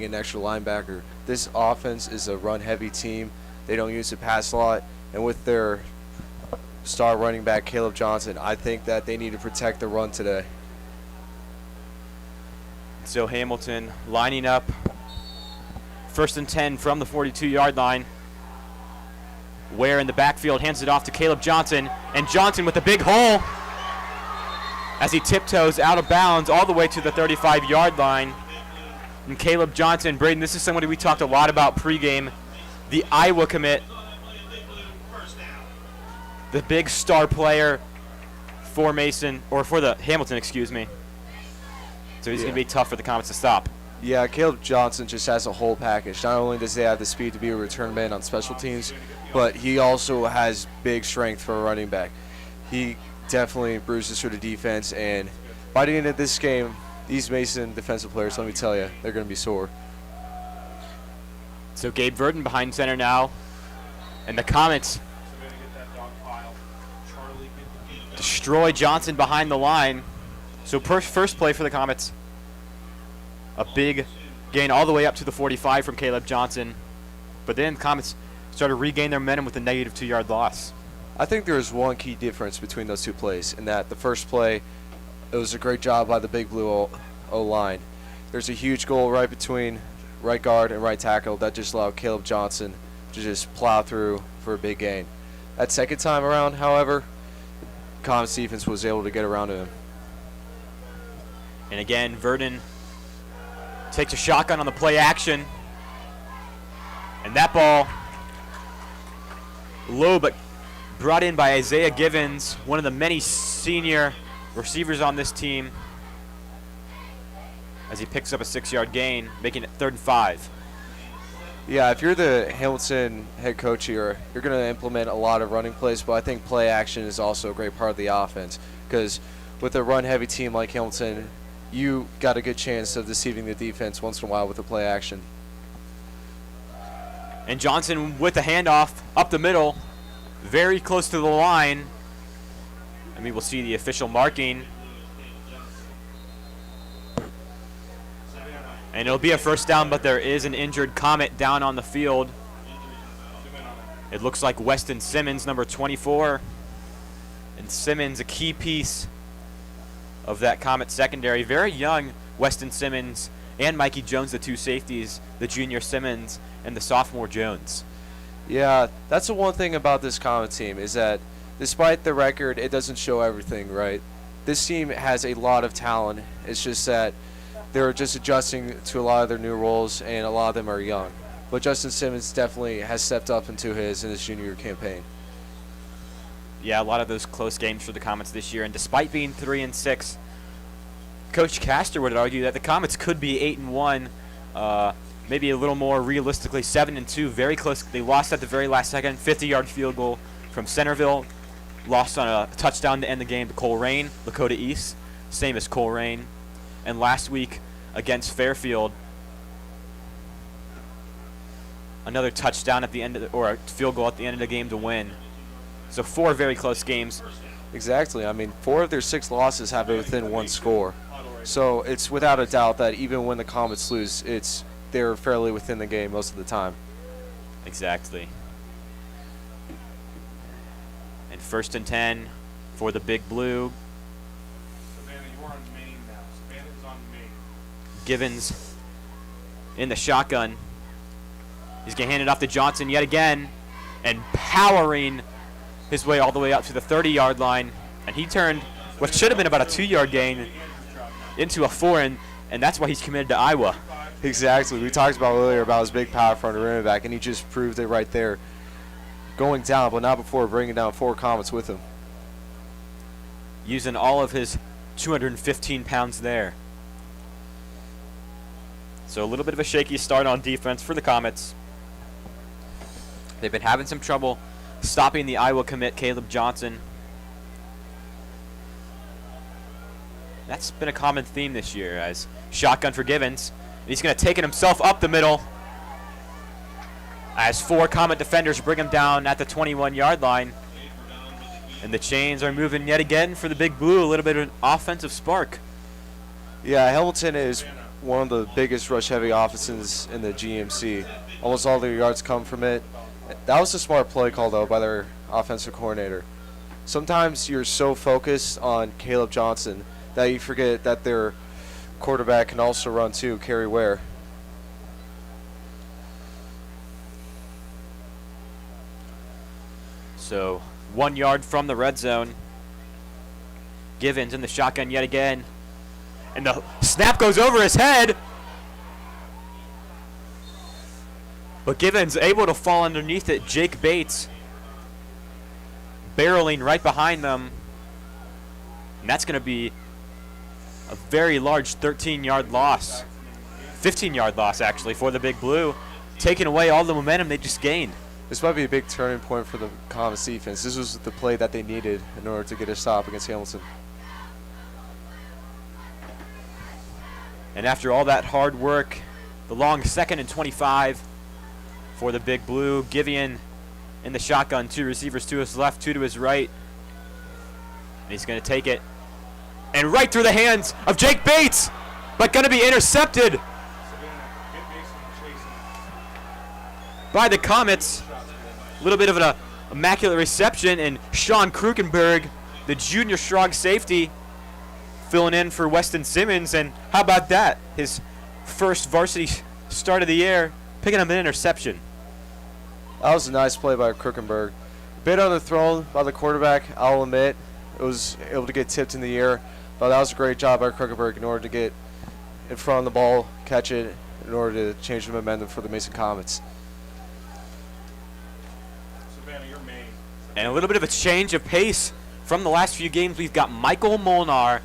an extra linebacker. This offense is a run-heavy team. They don't use the pass a lot, and with their star running back Caleb Johnson, I think that they need to protect the run today. So Hamilton lining up, 1st and 10 from the 42-yard line. Ware in the backfield hands it off to Caleb Johnson, and Johnson with a big hole as he tiptoes out of bounds all the way to the 35-yard line. And Caleb Johnson, Braden, this is somebody we talked a lot about pregame, the Iowa commit, the big star player for Mason, or for the Hamilton, excuse me. So he's going to be tough for the Comets to stop. Yeah, Caleb Johnson just has a whole package. Not only does he have the speed to be a return man on special teams, but he also has big strength for a running back. He definitely bruises for the defense, and by the end of this game, these Mason defensive players, let me tell you, they're going to be sore. So Gabe Vernon behind center now, and the Comets destroy Johnson behind the line. So first play for the Comets, a big gain all the way up to the 45 from Caleb Johnson, but then the Comets started to regain their momentum with a negative 2-yard loss. I think there's one key difference between those two plays, in that the first play, it was a great job by the Big Blue O-line. There's a huge goal right between right guard and right tackle that just allowed Caleb Johnson to just plow through for a big gain. That second time around, however, Comets defense was able to get around to him. And again, Vernon takes a shotgun on the play action. And that ball low, but brought in by Isaiah Givens, one of the many senior receivers on this team, as he picks up a 6-yard gain, making it 3rd and 5. Yeah, if you're the Hamilton head coach here, you're going to implement a lot of running plays, but I think play action is also a great part of the offense, because with a run-heavy team like Hamilton, you got a good chance of deceiving the defense once in a while with the play action. And Johnson with the handoff up the middle, very close to the line. I mean, we'll see the official marking. And it'll be a first down, but there is an injured Comet down on the field. It looks like Weston Simmons, number 24. And Simmons, a key piece of that Comet secondary. Very young Weston Simmons and Mikey Jones, the two safeties, the junior Simmons and the sophomore Jones. Yeah, that's the one thing about this Comet team, is that despite the record, it doesn't show everything, right? This team has a lot of talent. It's just that they're just adjusting to a lot of their new roles, and a lot of them are young. But Justin Simmons definitely has stepped up into his junior year campaign. Yeah, a lot of those close games for the Comets this year, and despite being 3-6, Coach Castor would argue that the Comets could be 8-1, maybe a little more realistically 7-2. Very close. They lost at the very last second. 50-yard field goal from Centerville. Lost on a touchdown to end the game to Coleraine, Lakota East, same as Coleraine. And last week against Fairfield, another touchdown at the end of or a field goal at the end of the game to win. So 4 very close games. Exactly. I mean, 4 of their 6 losses have been within 1 score. So it's without a doubt that even when the Comets lose, they're fairly within the game most of the time. Exactly. And 1st and 10 for the Big Blue. Savannah, you are on main now. Savannah is on main. Givens in the shotgun. He's going to hand it off to Johnson yet again, and powering his way all the way up to the 30-yard line. And he turned what should have been about a 2-yard gain into a 4, and that's why he's committed to Iowa. Exactly. We talked about earlier about his big power front running back, and he just proved it right there. Going down, but not before bringing down 4 Comets with him. Using all of his 215 pounds there. So a little bit of a shaky start on defense for the Comets. They've been having some trouble stopping the Iowa commit, Caleb Johnson. That's been a common theme this year, as shotgun for Givens. And he's going to take it himself up the middle, as 4 Comet defenders bring him down at the 21-yard line. And the chains are moving yet again for the Big Blue, a little bit of an offensive spark. Yeah, Hamilton is one of the biggest rush-heavy offenses in the GMC. Almost all their yards come from it. That was a smart play call, though, by their offensive coordinator. Sometimes you're so focused on Caleb Johnson that you forget that their quarterback can also run, too, Kerry Ware. So 1 yard from the red zone. Givens in the shotgun yet again. And the snap goes over his head. But Givens able to fall underneath it. Jake Bates barreling right behind them. And that's going to be a very large 13-yard loss. 15-yard loss, actually, for the Big Blue. Taking away all the momentum they just gained. This might be a big turning point for the Comets defense. This was the play that they needed in order to get a stop against Hamilton. And after all that hard work, the long 2nd and 25 for the Big Blue. Givian in the shotgun, 2 receivers to his left, 2 to his right. And he's going to take it. And right through the hands of Jake Bates, but going to be intercepted by the Comets. A little bit of an immaculate reception, and Sean Krukenberg, the junior strong safety, filling in for Weston Simmons. And how about that? His first varsity start of the year, picking up an interception. That was a nice play by Krukenberg. A bit underthrown by the quarterback, I'll admit. It was able to get tipped in the air, but that was a great job by Krukenberg in order to get in front of the ball, catch it, in order to change the momentum for the Mason Comets. And a little bit of a change of pace from the last few games. We've got Michael Mulinar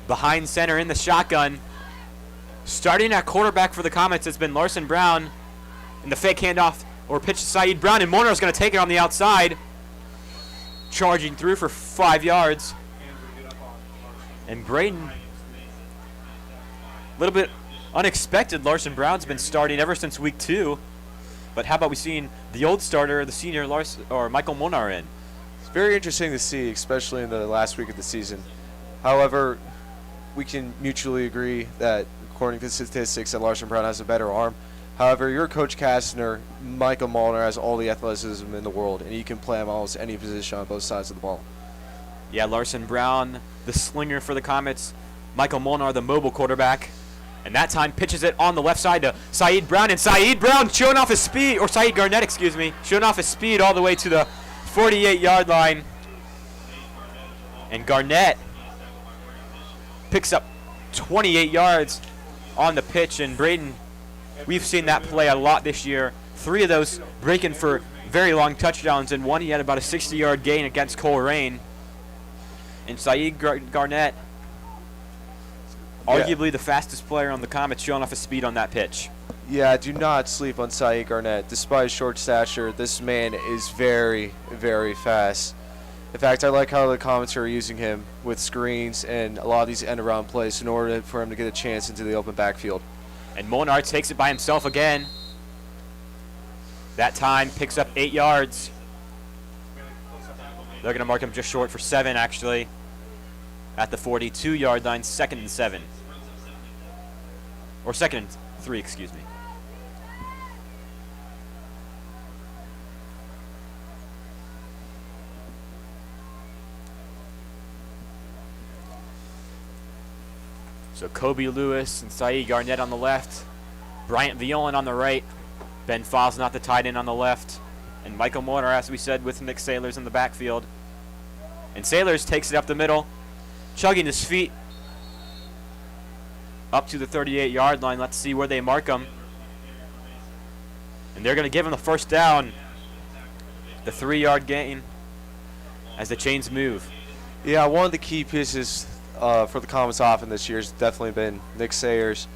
behind center in the shotgun. Starting at quarterback for the Comets has been Larson Brown. And the fake handoff or pitch to Saeed Brown. And Mulinar is going to take it on the outside. Charging through for 5 yards. And Braden, a little bit unexpected. Larson Brown's been starting ever since week 2. But how about we seeing the old starter, the senior Michael Mulinar in? It's very interesting to see, especially in the last week of the season. However, we can mutually agree that, according to statistics, that Larson Brown has a better arm. However, your Coach Kastner, Michael Mulinar, has all the athleticism in the world, and he can play on almost any position on both sides of the ball. Yeah, Larson Brown, the slinger for the Comets. Michael Mulinar, the mobile quarterback. And that time pitches it on the left side to Saeed Brown. And Saeed Brown showing off his speed, or Saeed Garnett, excuse me, showing off his speed all the way to the 48-yard line. And Garnett picks up 28 yards on the pitch. And Braden, we've seen that play a lot this year. 3 of those breaking for very long touchdowns, and 1 he had about a 60-yard gain against Coleraine. And Saeed Garnett, arguably the fastest player on the Comets, showing off his speed on that pitch. Yeah, do not sleep on Saeed Garnett. Despite his short stature, this man is very, very fast. In fact, I like how the Comets are using him with screens and a lot of these end-around plays in order for him to get a chance into the open backfield. And Mulinar takes it by himself again. That time picks up 8 yards. They're going to mark him just short for 7, actually, at the 42-yard line, 2nd and 7. Or 2nd and 3, excuse me. So Kobe Lewis and Saeed Garnett on the left. Bryant Violan on the right. Ben Foss, not the tight end, on the left. And Michael Mulinar, as we said, with Nick Sailors in the backfield. And Sailors takes it up the middle, chugging his feet up to the 38-yard line. Let's see where they mark him. And they're going to give him the first down. The 3-yard gain as the chains move. Yeah, one of the key pieces for the Comets offense this year has definitely been Nick Sayers.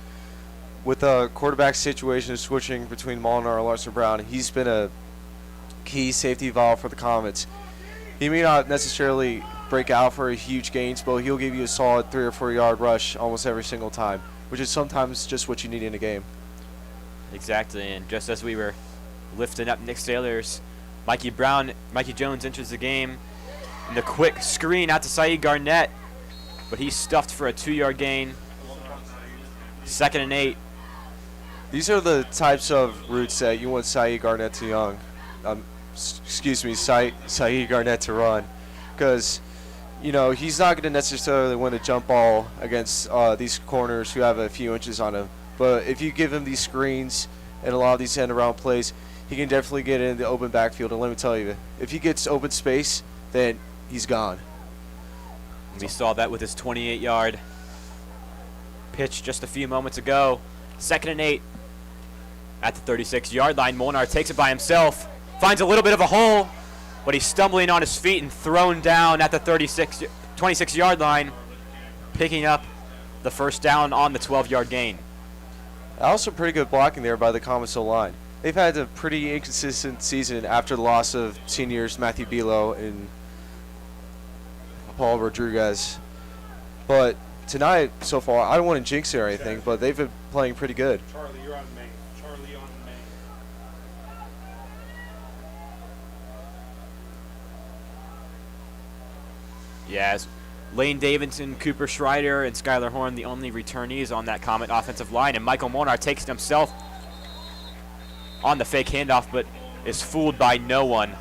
With the quarterback situation switching between Mulinar and Larson Brown, he's been a key safety valve for the Comets. He may not necessarily break out for a huge gains, but he'll give you a solid 3 or 4 yard rush almost every single time, which is sometimes just what you need in a game. Exactly, and just as we were lifting up Nick Sailors, Mikey Jones enters the game. And the quick screen out to Saeed Garnett, but he's stuffed for a 2-yard gain. 2nd and 8. These are the types of routes that you want Saeed Garnett to Saeed Garnett to run, because he's not going to necessarily win a jump ball against these corners who have a few inches on him. But if you give him these screens and a lot of these end-around plays, he can definitely get in the open backfield. And let me tell you, if he gets open space, then he's gone. We saw that with his 28-yard pitch just a few moments ago. 2nd and 8 at the 36-yard line. Mulinar takes it by himself, finds a little bit of a hole, but he's stumbling on his feet and thrown down at the 26-yard line, picking up the first down on the 12-yard gain. Also pretty good blocking there by the Comets O-line. They've had a pretty inconsistent season after the loss of seniors Matthew Bilo and Paul Rodriguez. But tonight, so far, I don't want to jinx it or anything, but they've been playing pretty good. Charlie, you're on main. Charlie on main. Yes. Lane Davidson, Cooper Schreider, and Skylar Horn, the only returnees on that Comet offensive line. And Michael Mulinar takes it himself on the fake handoff, but is fooled by no one.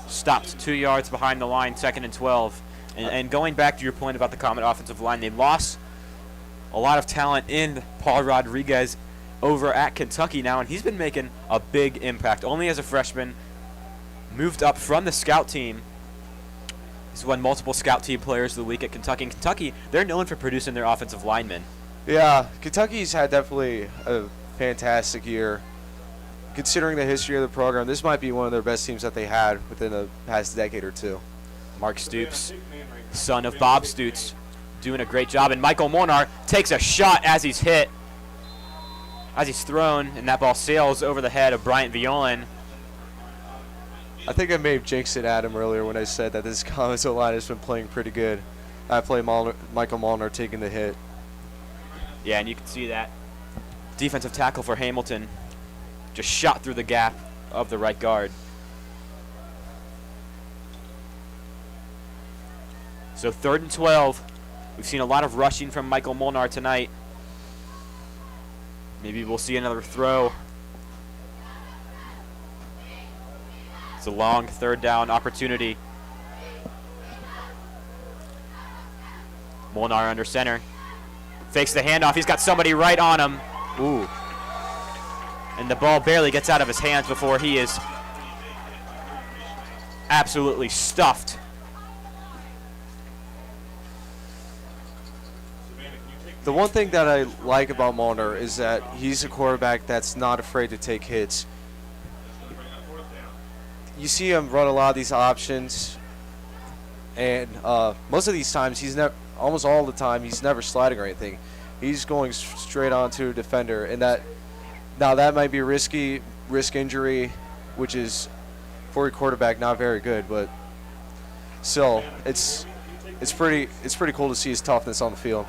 Stopped 2 yards behind the line, 2nd and 12. And going back to your point about the Comet offensive line, they lost a lot of talent in Paul Rodriguez over at Kentucky now, and he's been making a big impact. Only as a freshman, moved up from the scout team. He's won multiple scout team players of the week at Kentucky. And Kentucky, they're known for producing their offensive linemen. Yeah, Kentucky's had definitely a fantastic year. Considering the history of the program, this might be one of their best teams that they had within the past decade or two. Mark Stoops, son of Bob Stoops, doing a great job. And Michael Mulinar takes a shot as he's hit, as he's thrown, and that ball sails over the head of Bryant Violan. I think I may have jinxed it at him earlier when I said that this Comets O-line has been playing pretty good. I play Michael Mulinar taking the hit. Yeah, and you can see that defensive tackle for Hamilton just shot through the gap of the right guard. So 3rd and 12. We've seen a lot of rushing from Michael Mulinar tonight. Maybe we'll see another throw. It's a long 3rd down opportunity. Mulinar under center. Fakes the handoff. He's got somebody right on him. Ooh. And the ball barely gets out of his hands before he is absolutely stuffed. The one thing that I like about Mulinar is that he's a quarterback that's not afraid to take hits. You see him run a lot of these options, and most of these times almost all the time, he's never sliding or anything. He's going straight on to a defender, and that might be risk injury, which is for a quarterback not very good, but still, it's pretty cool to see his toughness on the field.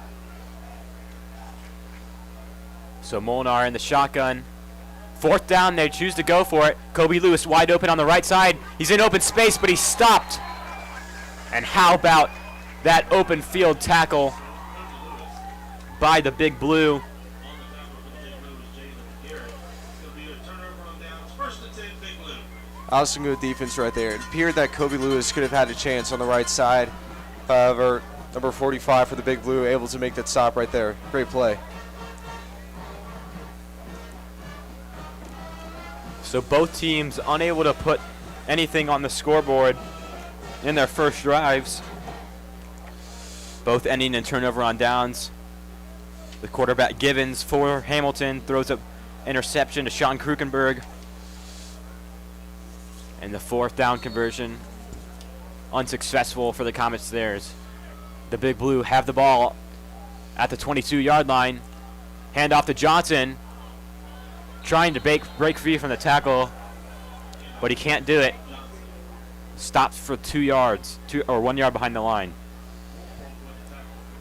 So Mulinar in the shotgun. 4th down, they choose to go for it. Kobe Lewis wide open on the right side. He's in open space, but he's stopped. And how about that open field tackle by the Big Blue? Awesome good defense right there. It appeared that Kobe Lewis could have had a chance on the right side. However, number 45 for the Big Blue able to make that stop right there. Great play. So both teams unable to put anything on the scoreboard in their first drives. Both ending in turnover on downs. The quarterback Givens for Hamilton throws an interception to Sean Krukenberg. And the 4th down conversion unsuccessful for the Comets theirs. The Big Blue have the ball at the 22-yard line. Hand off to Johnson. Trying to break free from the tackle, but he can't do it. Stops for 2 yards, 1 yard behind the line.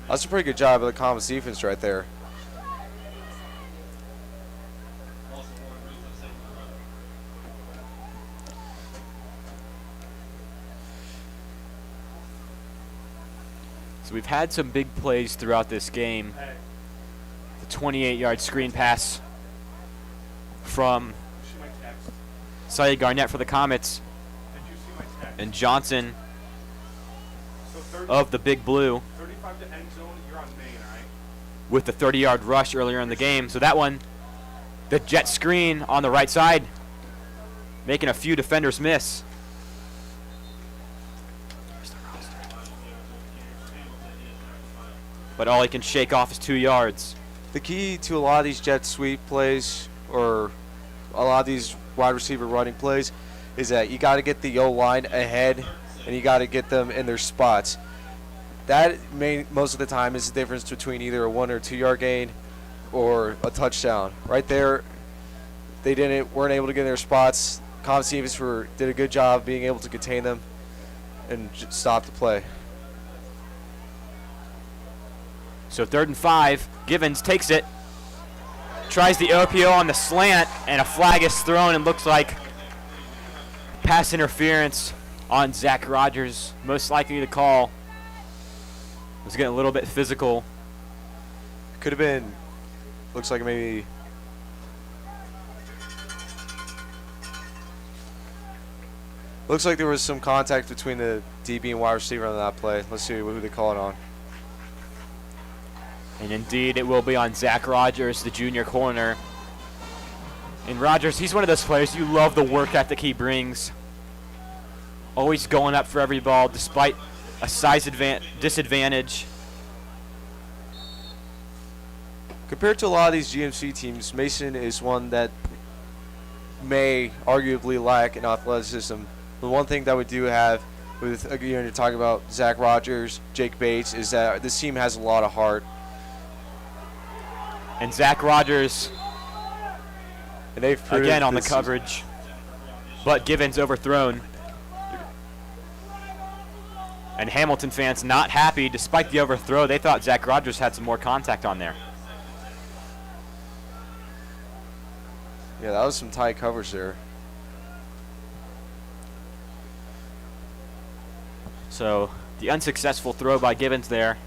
That's a pretty good job of the Comets defense right there. So we've had some big plays throughout this game. The 28-yard screen pass from Syed Garnett for the Comets. And Johnson of the Big Blue 35 to end zone, you're on main, all right? with the 30-yard rush earlier in the game. So that one, the jet screen on the right side, making a few defenders miss. But all he can shake off is 2 yards. The key to a lot of these jet sweep plays or a lot of these wide receiver running plays is that you got to get the O-line ahead and you got to get them in their spots. That most of the time is the difference between either a 1 or 2 yard gain or a touchdown. Right there, they weren't able to get in their spots. Comets defense did a good job being able to contain them and stop the play. So 3rd and 5, Givens takes it, tries the OPO on the slant, and a flag is thrown and looks like pass interference on Zach Rogers. Most likely the call was getting a little bit physical. Could have been, looks like maybe. Looks like there was some contact between the DB and wide receiver on that play. Let's see who they call it on. And indeed, it will be on Zach Rogers, the junior corner. And Rogers, he's one of those players, you love the work ethic he brings. Always going up for every ball, despite a size disadvantage. Compared to a lot of these GMC teams, Mason is one that may arguably lack in athleticism. The one thing that we do have with, again, you're talking about Zach Rogers, Jake Bates, is that this team has a lot of heart. And Zach Rogers, And they've proved again on the this coverage, but Givens overthrown. And Hamilton fans not happy despite the overthrow. They thought Zach Rogers had some more contact on there. Yeah, that was some tight coverage there. So the unsuccessful throw by Givens there.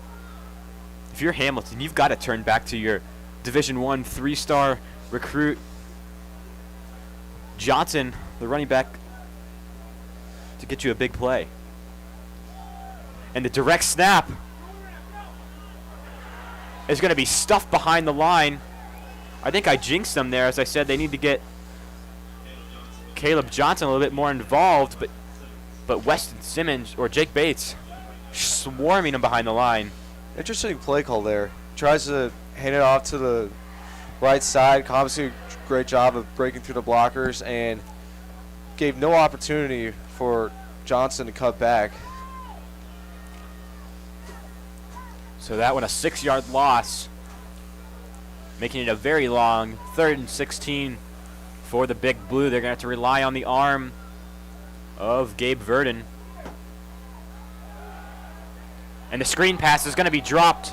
If you're Hamilton, you've got to turn back to your Division I 3-star recruit Johnson, the running back, to get you a big play. And the direct snap is going to be stuffed behind the line. I think I jinxed them there. As I said, they need to get Caleb Johnson a little bit more involved, but Weston Simmons or Jake Bates swarming him behind the line. Interesting play call there. Tries to hand it off to the right side. Obviously, great job of breaking through the blockers and gave no opportunity for Johnson to cut back. So that one a 6-yard loss, making it a very long 3rd and 16 for the Big Blue. They're going to have to rely on the arm of Gabe Vernon. And the screen pass is going to be dropped.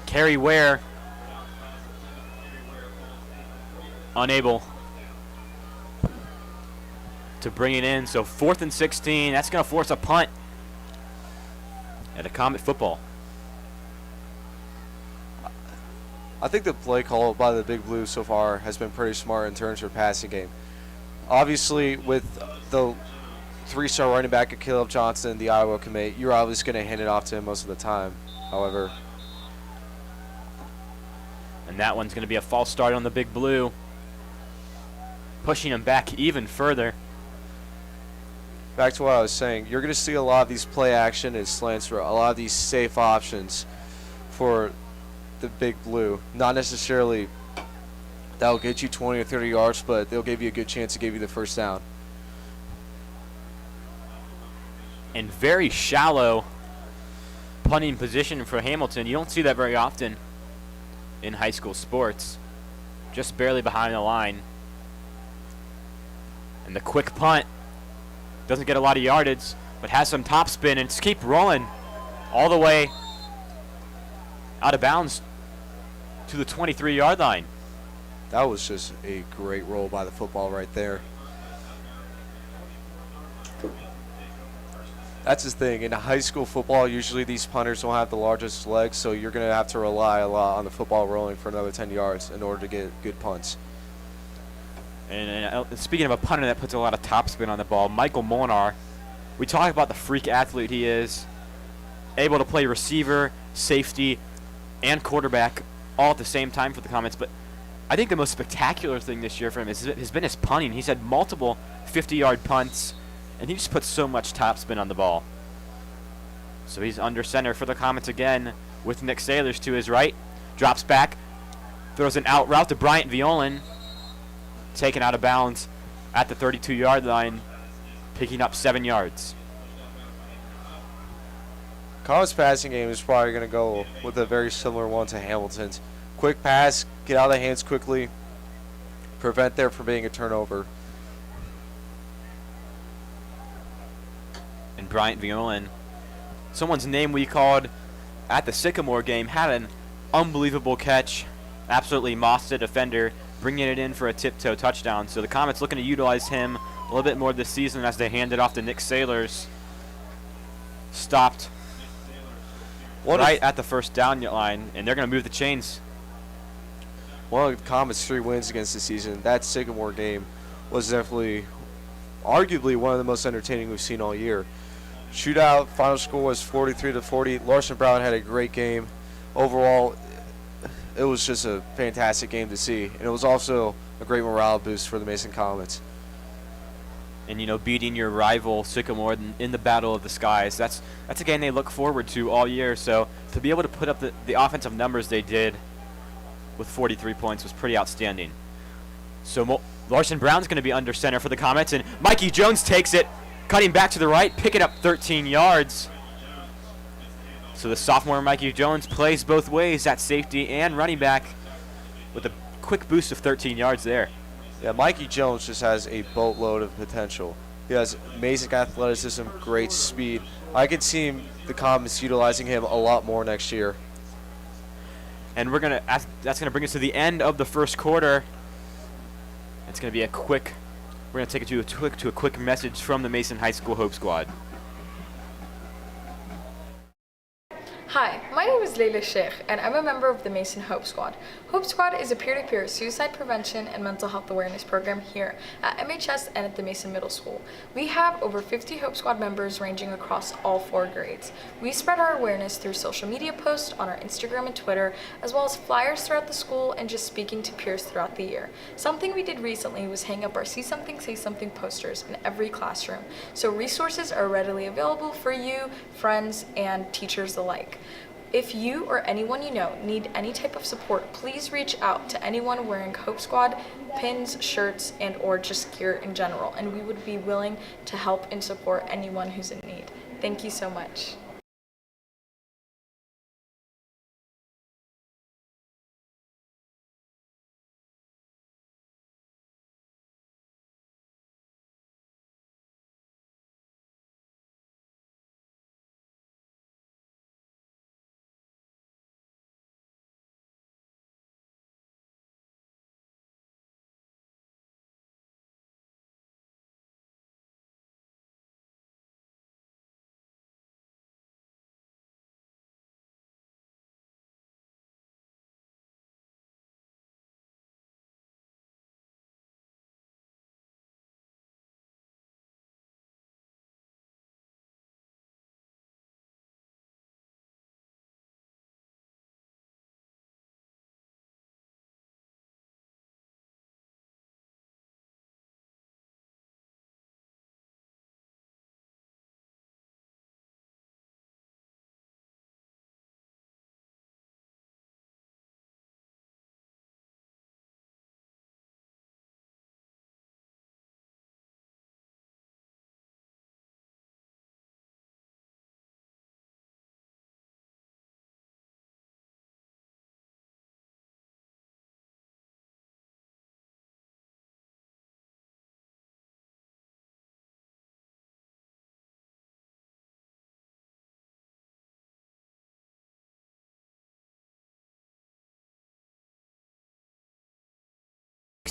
Kerry Ware unable to bring it in. So 4th and 16. That's going to force a punt at a Comet football. I think the play call by the Big Blue so far has been pretty smart in terms of passing game. Obviously, with the 3-star running back of Caleb Johnson, the Iowa commit, you're obviously going to hand it off to him most of the time. However, and that one's going to be a false start on the Big Blue, pushing him back even further. back to what I was saying, you're going to see a lot of these play action and slants for a lot of these safe options for the Big Blue. Not necessarily that'll get you 20 or 30 yards, but they'll give you a good chance to give you the first down. And very shallow punting position for Hamilton. You don't see that very often in high school sports. Just barely behind the line. And the quick punt doesn't get a lot of yardage, but has some top spin and just keep rolling all the way out of bounds to the 23-yard line. That was just a great roll by the football right there. That's his thing. In high school football, usually these punters don't have the largest legs, so you're going to have to rely a lot on the football rolling for another 10 yards in order to get good punts. And speaking of a punter that puts a lot of topspin on the ball, Michael Mulinar, we talk about the freak athlete he is, able to play receiver, safety, and quarterback all at the same time for the Comets. But I think the most spectacular thing this year for him has been his punting. He's had multiple 50-yard punts, and he just puts so much topspin on the ball. So he's under center for the Comets again with Nick Sailors to his right. Drops back, throws an out route to Bryant Violin, taken out of bounds at the 32-yard line, picking up 7 yards. Comets' passing game is probably going to go with a very similar one to Hamilton's. Quick pass, get out of the hands quickly, prevent there from being a turnover. And Bryant Violin, someone's name we called at the Sycamore game, had an unbelievable catch, absolutely mossed a defender, bringing it in for a tiptoe touchdown. So the Comets looking to utilize him a little bit more this season as they hand it off to Nick Sailors. Stopped right at the first down line, and they're going to move the chains. One of the Comets' 3 wins against the season, that Sycamore game was definitely, arguably, one of the most entertaining we've seen all year. Shootout, final score was 43-40. Larson Brown had a great game. Overall, it was just a fantastic game to see, and it was also a great morale boost for the Mason Comets. And, you know, beating your rival Sycamore in the Battle of the Skies, that's a game they look forward to all year. So to be able to put up the offensive numbers they did with 43 points was pretty outstanding. So Larson Brown's going to be under center for the Comets, and Mikey Jones takes it, cutting back to the right, picking up 13 yards. So the sophomore Mikey Jones plays both ways at safety and running back with a quick boost of 13 yards there. Yeah, Mikey Jones just has a boatload of potential. He has amazing athleticism, great speed. I could see the Comets utilizing him a lot more next year. And that's gonna bring us to the end of the first quarter. It's gonna be we're gonna take it to a quick message from the Mason High School Hope Squad. Hi, my name is Leila Sheikh, and I'm a member of the Mason Hope Squad. Hope Squad is a peer-to-peer suicide prevention and mental health awareness program here at MHS and at the Mason Middle School. We have over 50 Hope Squad members ranging across all 4 grades. We spread our awareness through social media posts on our Instagram and Twitter, as well as flyers throughout the school and just speaking to peers throughout the year. Something we did recently was hang up our See Something, Say Something posters in every classroom, so resources are readily available for you, friends, and teachers alike. If you or anyone you know need any type of support, please reach out to anyone wearing Hope Squad pins, shirts, and or just gear in general, and we would be willing to help and support anyone who's in need. Thank you so much.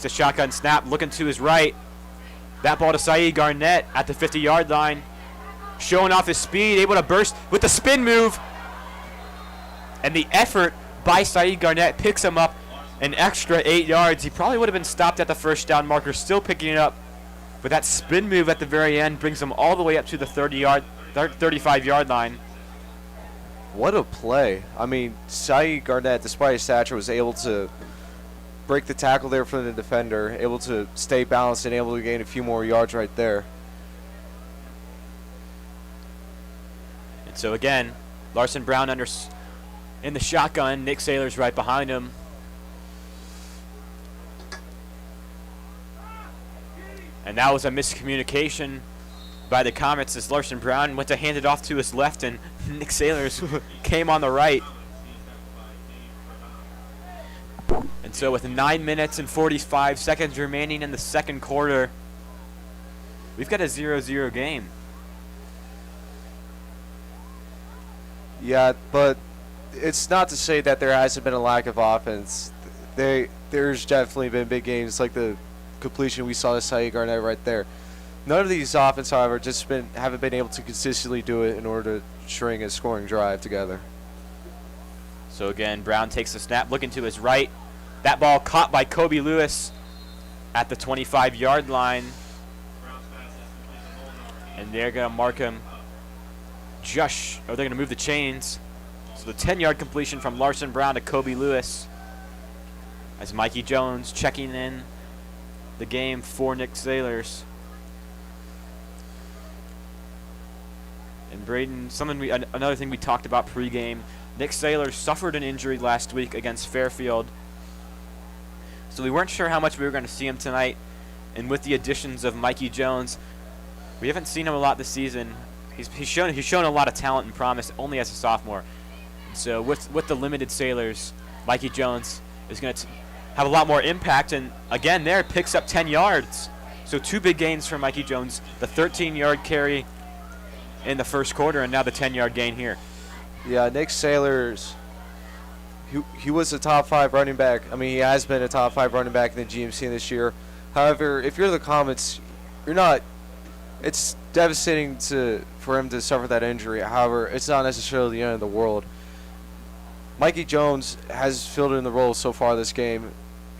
The shotgun snap, looking to his right. That ball to Saeed Garnett at the 50-yard line. showing off his speed, able to burst with the spin move. And the effort by Saeed Garnett picks him up an extra 8 yards. He probably would have been stopped at the first down marker, still picking it up. But that spin move at the very end brings him all the way up to the 35-yard line. What a play. I mean, Saeed Garnett, despite his stature, was able to break the tackle there for the defender, able to stay balanced and able to gain a few more yards right there. And so again, Larson Brown in the shotgun. Nick Saylor's right behind him. And that was a miscommunication by the Comets as Larson Brown went to hand it off to his left, and Nick Saylors came on the right. And so with 9 minutes and 45 seconds remaining in the second quarter, we've got a 0-0 game. Yeah, but it's not to say that there hasn't been a lack of offense. There's definitely been big games like the completion we saw to Saeed Garnett right there. None of these offense, however, haven't been able to consistently do it in order to string a scoring drive together. So again, Brown takes the snap, looking to his right. That ball caught by Kobe Lewis at the 25-yard line. And they're going to mark him they're going to move the chains. So the 10-yard completion from Larson Brown to Kobe Lewis as Mikey Jones checking in the game for Nick Saylors. And Braden, another thing we talked about pregame, Nick Saylors suffered an injury last week against Fairfield. So we weren't sure how much we were going to see him tonight. And with the additions of Mikey Jones, we haven't seen him a lot this season. He's shown a lot of talent and promise only as a sophomore. So with the limited Saylors, Mikey Jones is going to have a lot more impact. And again, there picks up 10 yards. So 2 big gains for Mikey Jones. The 13-yard carry in the first quarter, and now the 10-yard gain here. Yeah, Nick Saylors, he was a top 5 running back. I mean, he has been a top 5 running back in the GMC this year. However, if you're the Comets, you're not. It's devastating for him to suffer that injury. However, it's not necessarily the end of the world. Mikey Jones has filled in the role so far this game.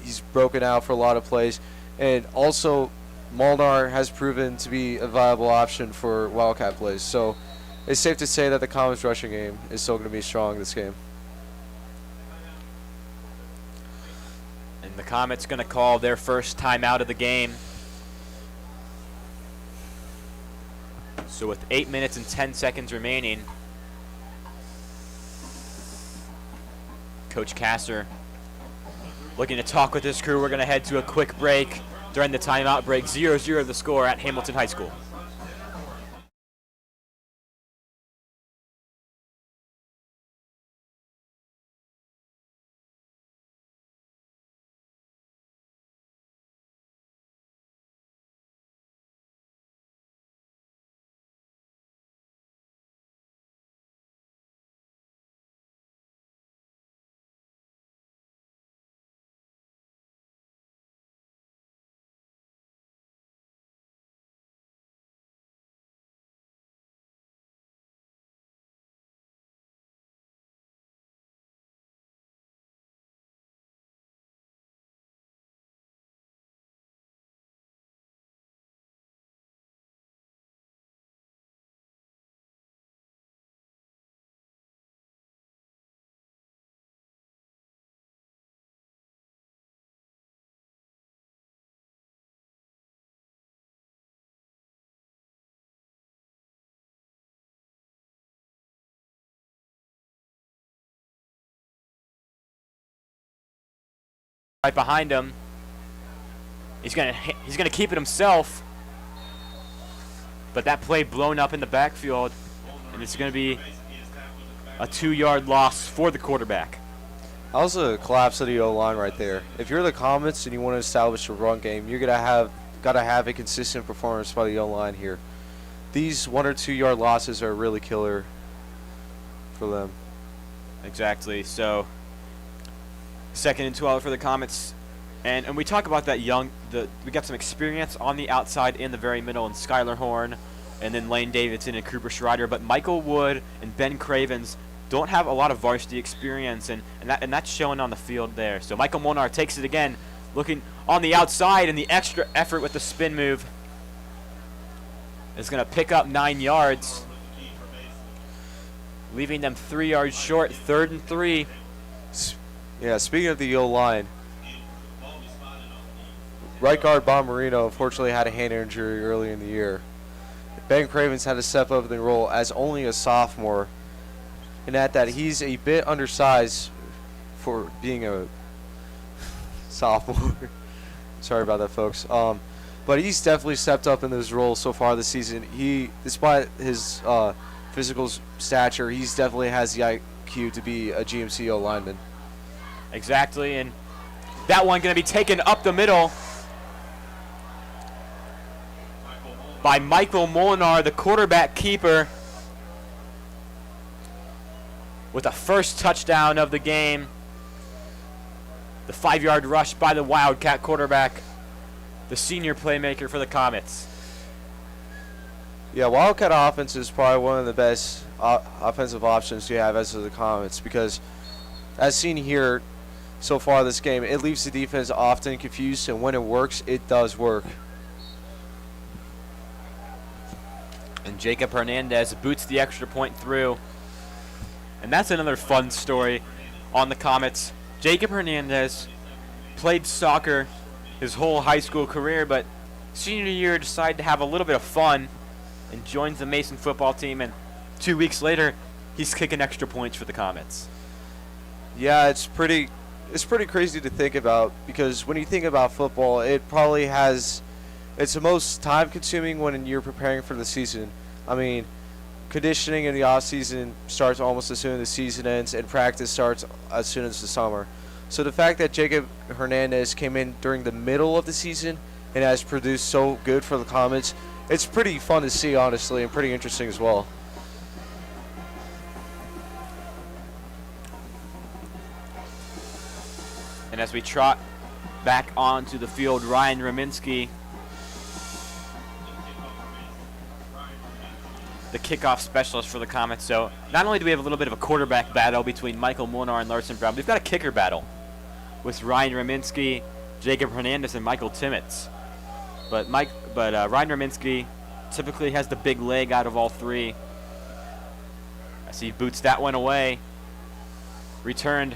He's broken out for a lot of plays, and also Mulinar has proven to be a viable option for Wildcat plays. So it's safe to say that the Comets rushing game is still going to be strong this game. And the Comets going to call their first timeout of the game. So with 8 minutes and 10 seconds remaining, Coach Castor looking to talk with his crew. We're going to head to a quick break. During the timeout break, 0-0 the score at Hamilton High School. Right behind him. He's gonna keep it himself, but that play blown up in the backfield, and it's gonna be a 2-yard loss for the quarterback. That was a collapse of the O-line right there. If you're the Comets and you want to establish a run game, you're gotta have a consistent performance by the O-line here. These 1 or 2 yard losses are really killer for them. Exactly. So 2nd and 12 for the Comets. And we talk about that we got some experience on the outside in the very middle, and Skylar Horn and then Lane Davidson and Cooper Schreider. But Michael Wood and Ben Cravens don't have a lot of varsity experience, and that's showing on the field there. So Michael Mulinar takes it again, looking on the outside, and the extra effort with the spin move is going to pick up 9 yards, leaving them 3 yards short, 3rd and 3. Yeah, speaking of the O-line, right guard Bomberino unfortunately had a hand injury early in the year. Ben Cravens had to step up in the role as only a sophomore, and at that he's a bit undersized for being a sophomore. Sorry about that, folks. But he's definitely stepped up in this role so far this season. He, despite his physical stature, he's definitely has the IQ to be a GMCO lineman. Exactly, and that one going to be taken up the middle by Michael Mulinar, the quarterback keeper, with the first touchdown of the game. The 5-yard rush by the Wildcat quarterback, the senior playmaker for the Comets. Yeah, Wildcat offense is probably one of the best offensive options you have as of the Comets, because as seen here so far this game, it leaves the defense often confused, and when it works, it does work. And Jacob Hernandez boots the extra point through. And that's another fun story on the Comets. Jacob Hernandez played soccer his whole high school career, but senior year decided to have a little bit of fun and joins the Mason football team, and 2 weeks later he's kicking extra points for the Comets. Yeah, it's pretty crazy to think about, because when you think about football, it's the most time consuming when you're preparing for the season. I mean, conditioning in the off season starts almost as soon as the season ends, and practice starts as soon as the summer. So the fact that Jacob Hernandez came in during the middle of the season and has produced so good for the Comets, it's pretty fun to see, honestly, and pretty interesting as well. And as we trot back onto the field, Ryan Rominski, the kickoff specialist for the Comets. So not only do we have a little bit of a quarterback battle between Michael Mulinar and Larson Brown, we've got a kicker battle with Ryan Rominski, Jacob Hernandez, and Michael Timmons. But Ryan Rominski typically has the big leg out of all three. I see he boots that one away. Returned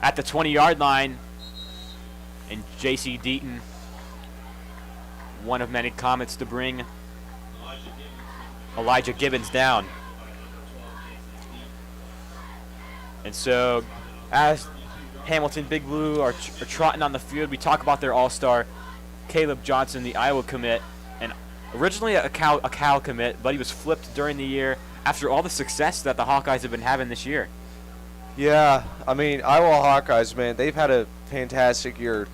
at the 20-yard line. And J.C. Deaton, one of many Comets to bring Elijah Gibbons down. And so as Hamilton Big Blue are trotting on the field, we talk about their all-star Caleb Johnson, the Iowa commit, and originally a Cal commit, but he was flipped during the year after all the success that the Hawkeyes have been having this year. Yeah, I mean, Iowa Hawkeyes, man, they've had a fantastic year.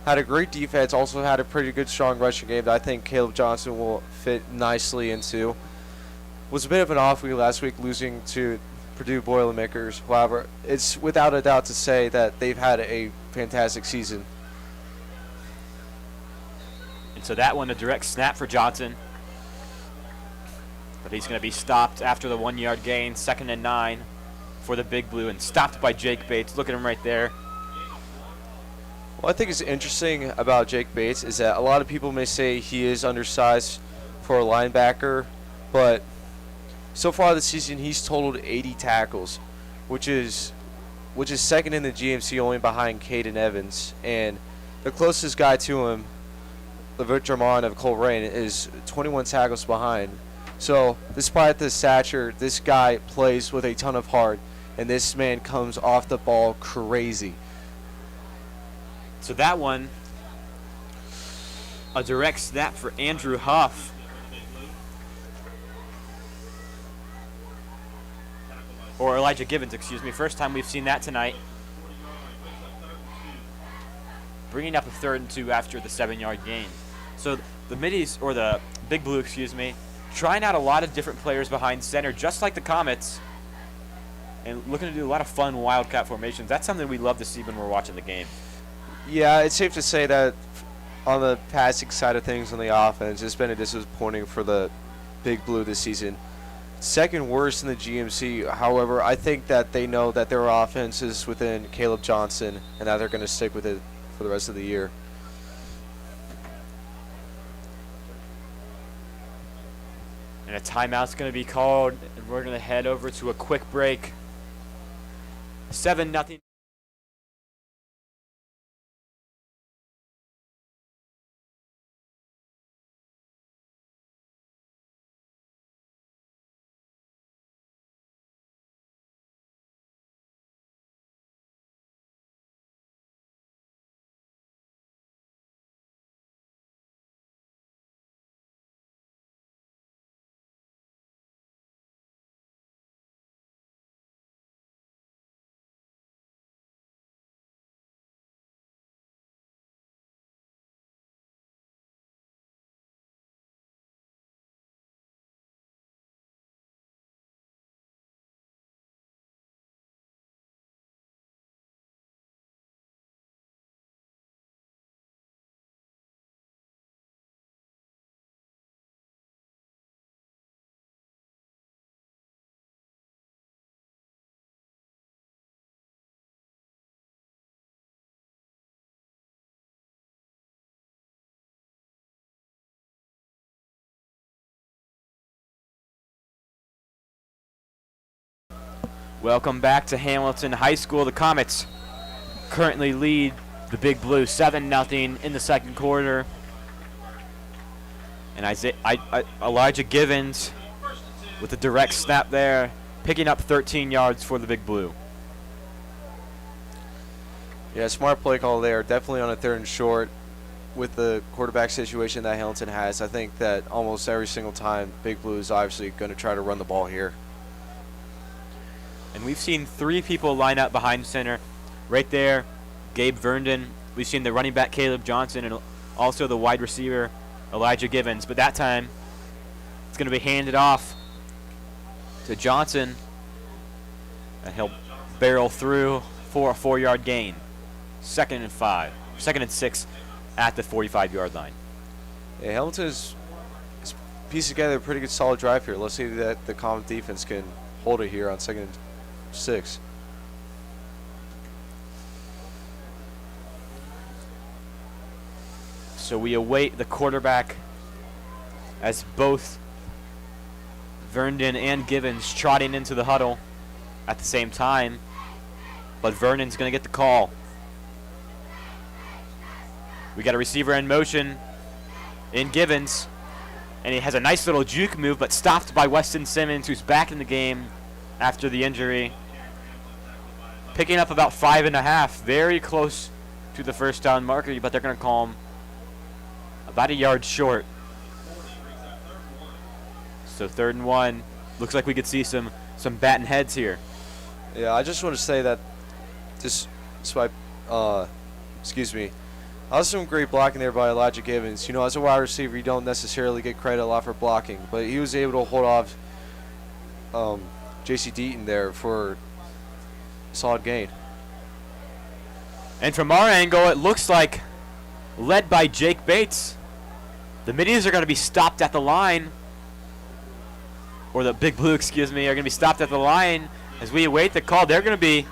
Had a great defense, also had a pretty good, strong rushing game that I think Caleb Johnson will fit nicely into. Was a bit of an off week last week, losing to Purdue Boilermakers. However, it's without a doubt to say that they've had a fantastic season. And so that one, a direct snap for Johnson. But he's going to be stopped after the 1-yard gain, 2nd and 9 for the Big Blue, and stopped by Jake Bates. Look at him right there. What I think is interesting about Jake Bates is that a lot of people may say he is undersized for a linebacker, but so far this season he's totaled 80 tackles, which is second in the GMC, only behind Caden Evans. And the closest guy to him, LeVitt Germain of Coleraine, is 21 tackles behind. So despite the stature, this guy plays with a ton of heart, and this man comes off the ball crazy. So that one, a direct snap for Andrew Huff. Or Elijah Gibbons, excuse me. First time we've seen that tonight. Bringing up a 3rd and 2 after the 7-yard gain. So the middies, or the Big Blue, excuse me, trying out a lot of different players behind center, just like the Comets, and looking to do a lot of fun Wildcat formations. That's something we love to see when we're watching the game. Yeah, it's safe to say that on the passing side of things on the offense, it's been a disappointing for the Big Blue this season. Second worst in the GMC. However, I think that they know that their offense is within Caleb Johnson and that they're going to stick with it for the rest of the year. And a timeout's going to be called, and we're going to head over to a quick break. 7-0. Welcome back to Hamilton High School. The Comets currently lead the Big Blue 7-0 in the second quarter. And Elijah Givens with a direct snap there, picking up 13 yards for the Big Blue. Yeah, smart play call there. Definitely on a 3rd and short with the quarterback situation that Hamilton has. I think that almost every single time Big Blue is obviously going to try to run the ball here. And we've seen 3 people line up behind center. Right there, Gabe Vernon. We've seen the running back Caleb Johnson and also the wide receiver Elijah Givens. But that time, it's going to be handed off to Johnson. And he'll barrel through for a 4-yard gain. 2nd and 6 at the 45-yard line. Yeah, Hamilton's pieced together a pretty good solid drive here. Let's see that the Comet defense can hold it here on 2nd and 6. So we await the quarterback as both Vernon and Givens trotting into the huddle at the same time. But Vernon's going to get the call. We got a receiver in motion in Givens. And he has a nice little juke move, but stopped by Weston Simmons, who's back in the game after the injury. Picking up about 5.5, very close to the first down marker, but they're going to call him about a yard short. So 3rd and 1. Looks like we could see some batting heads here. Yeah, I just want to say that despite, excuse me, that was some great blocking there by Elijah Givens. You know, as a wide receiver, you don't necessarily get credit a lot for blocking, but he was able to hold off J.C. Deaton there for a solid gain. And from our angle, it looks like, led by Jake Bates, the Middies are going to be stopped at the line, or the Big Blue, excuse me, are going to be stopped at the line as we await the call. They're going to be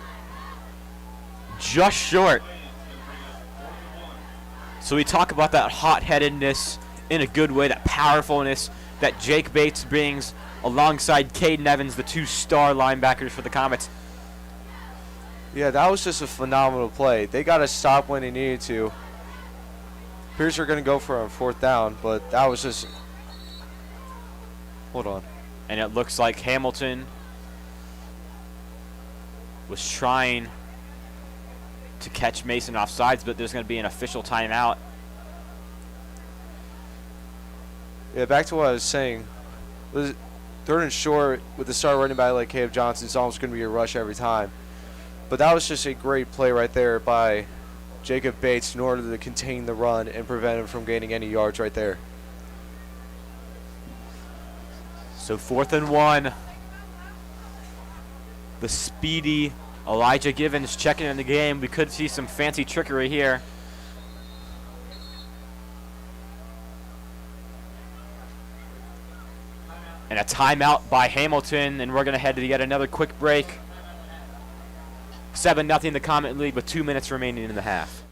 just short. So we talk about that hot-headedness in a good way, that powerfulness that Jake Bates brings alongside Caden Evans, the 2 star linebackers for the Comets. Yeah, that was just a phenomenal play. They got to stop when they needed to. Appears they're going to go for a 4th down, but that was just... Hold on. And it looks like Hamilton was trying to catch Mason off sides, but there's going to be an official timeout. Yeah, back to what I was saying. 3rd and short with the star running back like Caleb Johnson, it's almost going to be a rush every time. But that was just a great play right there by Jacob Bates in order to contain the run and prevent him from gaining any yards right there. So 4th and 1. The speedy Elijah Givens checking in the game. We could see some fancy trickery here. And a timeout by Hamilton, and we're going to head to yet another quick break. 7-0 the Comet lead with 2 minutes remaining in the half.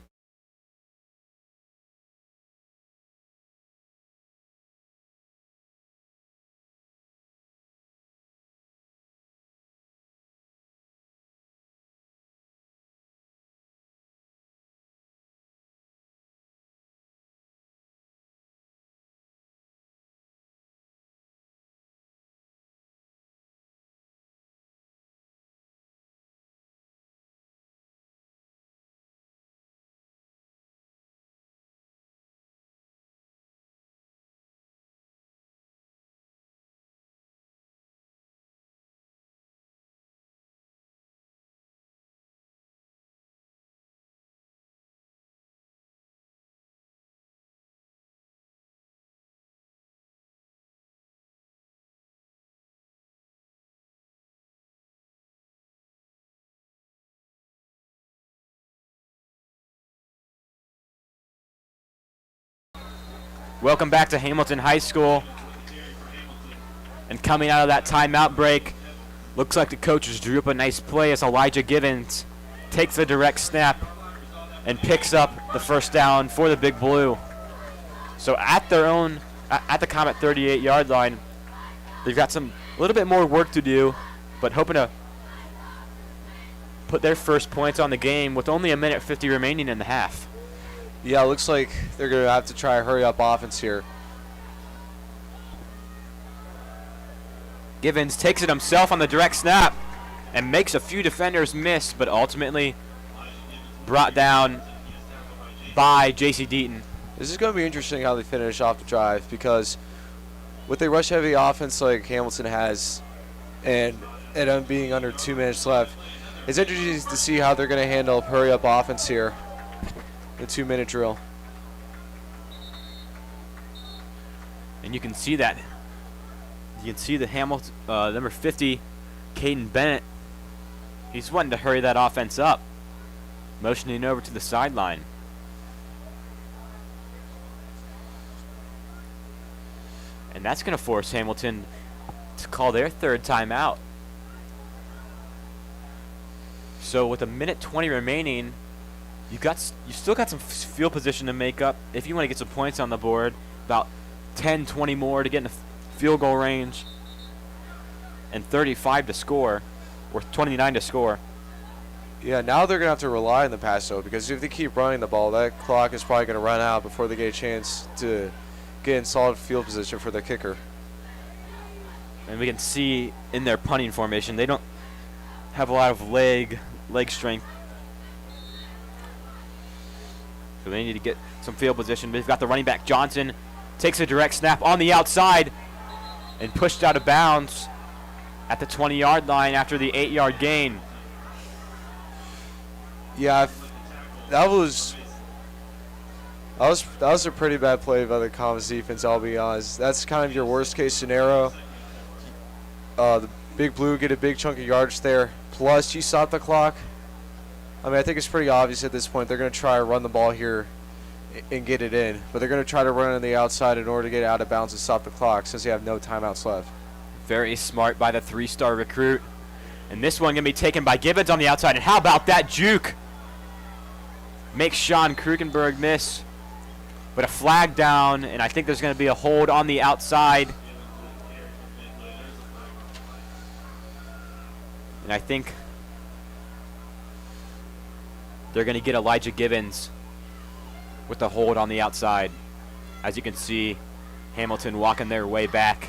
Welcome back to Hamilton High School. And coming out of that timeout break, looks like the coaches drew up a nice play as Elijah Givens takes a direct snap and picks up the first down for the Big Blue. So at the Comet 38-yard line, they've got a little bit more work to do, but hoping to put their first points on the game with only 1:50 remaining in the half. Yeah, it looks like they're going to have to try a hurry-up offense here. Givens takes it himself on the direct snap and makes a few defenders miss, but ultimately brought down by J.C. Deaton. This is going to be interesting how they finish off the drive, because with a rush-heavy offense like Hamilton has, and it being under 2 minutes left, it's interesting to see how they're going to handle hurry-up offense here. The 2-minute drill. And you can see that. You can see the Hamilton, number 50, Caden Bennett. He's wanting to hurry that offense up, motioning over to the sideline. And that's going to force Hamilton to call their third timeout. So with 1:20 remaining, you still got some field position to make up if you want to get some points on the board. About 10, 20 more to get in the field goal range, and 35 to score, or 29 to score. Yeah, now they're going to have to rely on the pass, though, because if they keep running the ball, that clock is probably going to run out before they get a chance to get in solid field position for their kicker. And we can see in their punting formation, they don't have a lot of leg strength. So they need to get some field position. They've got the running back, Johnson, takes a direct snap on the outside and pushed out of bounds at the 20-yard line after the 8-yard gain. Yeah, that was a pretty bad play by the Comets defense, I'll be honest. That's kind of your worst-case scenario. The Big Blue get a big chunk of yards there, plus you stop the clock. I mean, I think it's pretty obvious at this point they're going to try to run the ball here and get it in, but they're going to try to run on the outside in order to get out of bounds and stop the clock since they have no timeouts left. Very smart by the 3-star recruit. And this one going to be taken by Gibbons on the outside. And how about that juke? Makes Sean Krugenberg miss. But a flag down, and I think there's going to be a hold on the outside. And I think they're going to get Elijah Gibbons with the hold on the outside. As you can see, Hamilton walking their way back.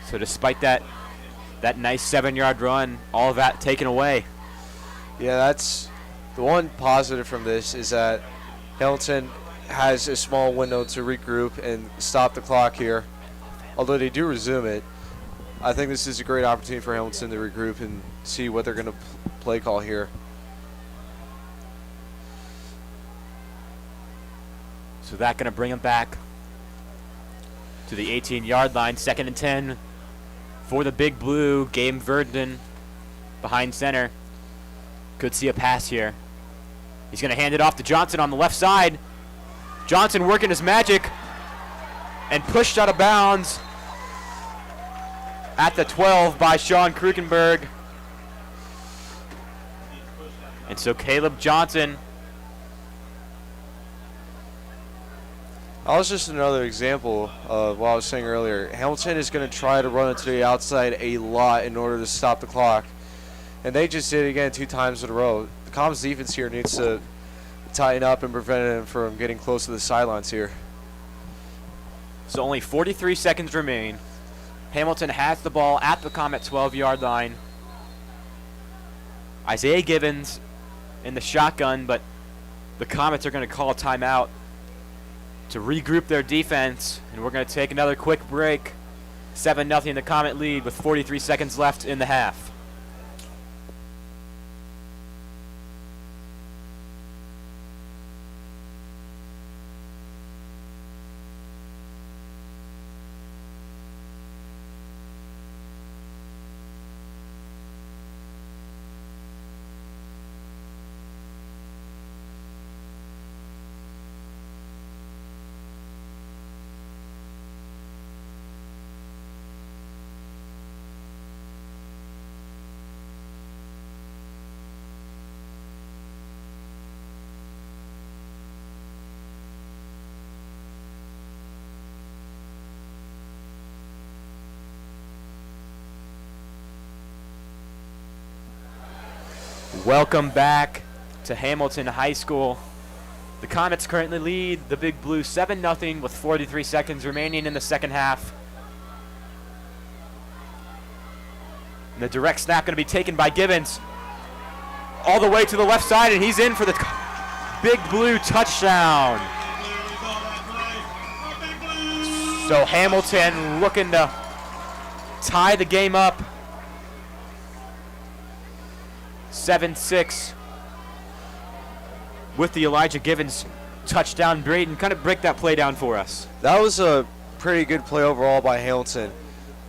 So despite that nice 7-yard run, all of that taken away. Yeah, that's the one positive from this, is that Hamilton has a small window to regroup and stop the clock here. Although they do resume it, I think this is a great opportunity for Hamilton to regroup and see what they're going to play call here. So that's going to bring them back to the 18-yard line. 2nd and 10 for the Big Blue. Gabe Vernon behind center. Could see a pass here. He's going to hand it off to Johnson on the left side. Johnson working his magic. and pushed out of bounds at the 12 by Sean Krukenberg. And so Caleb Johnson. That was just another example of what I was saying earlier. Hamilton is going to try to run it to the outside a lot in order to stop the clock. And they just did it again 2 times in a row. The Comets defense here needs to tighten up and prevent them from getting close to the sidelines here. So only 43 seconds remain. Hamilton has the ball at the Comet 12-yard line. Isaiah Givens in the shotgun, but the Comets are going to call a timeout to regroup their defense, and we're going to take another quick break. 7-0 the Comet lead with 43 seconds left in the half. Welcome back to Hamilton High School. The Comets currently lead the Big Blue 7-0 with 43 seconds remaining in the second half. And the direct snap going to be taken by Givens all the way to the left side, and he's in for the Big Blue touchdown. So Hamilton looking to tie the game up. 7-6 with the Elijah Givens touchdown. Braden, kind of break that play down for us. That was a pretty good play overall by Hamilton.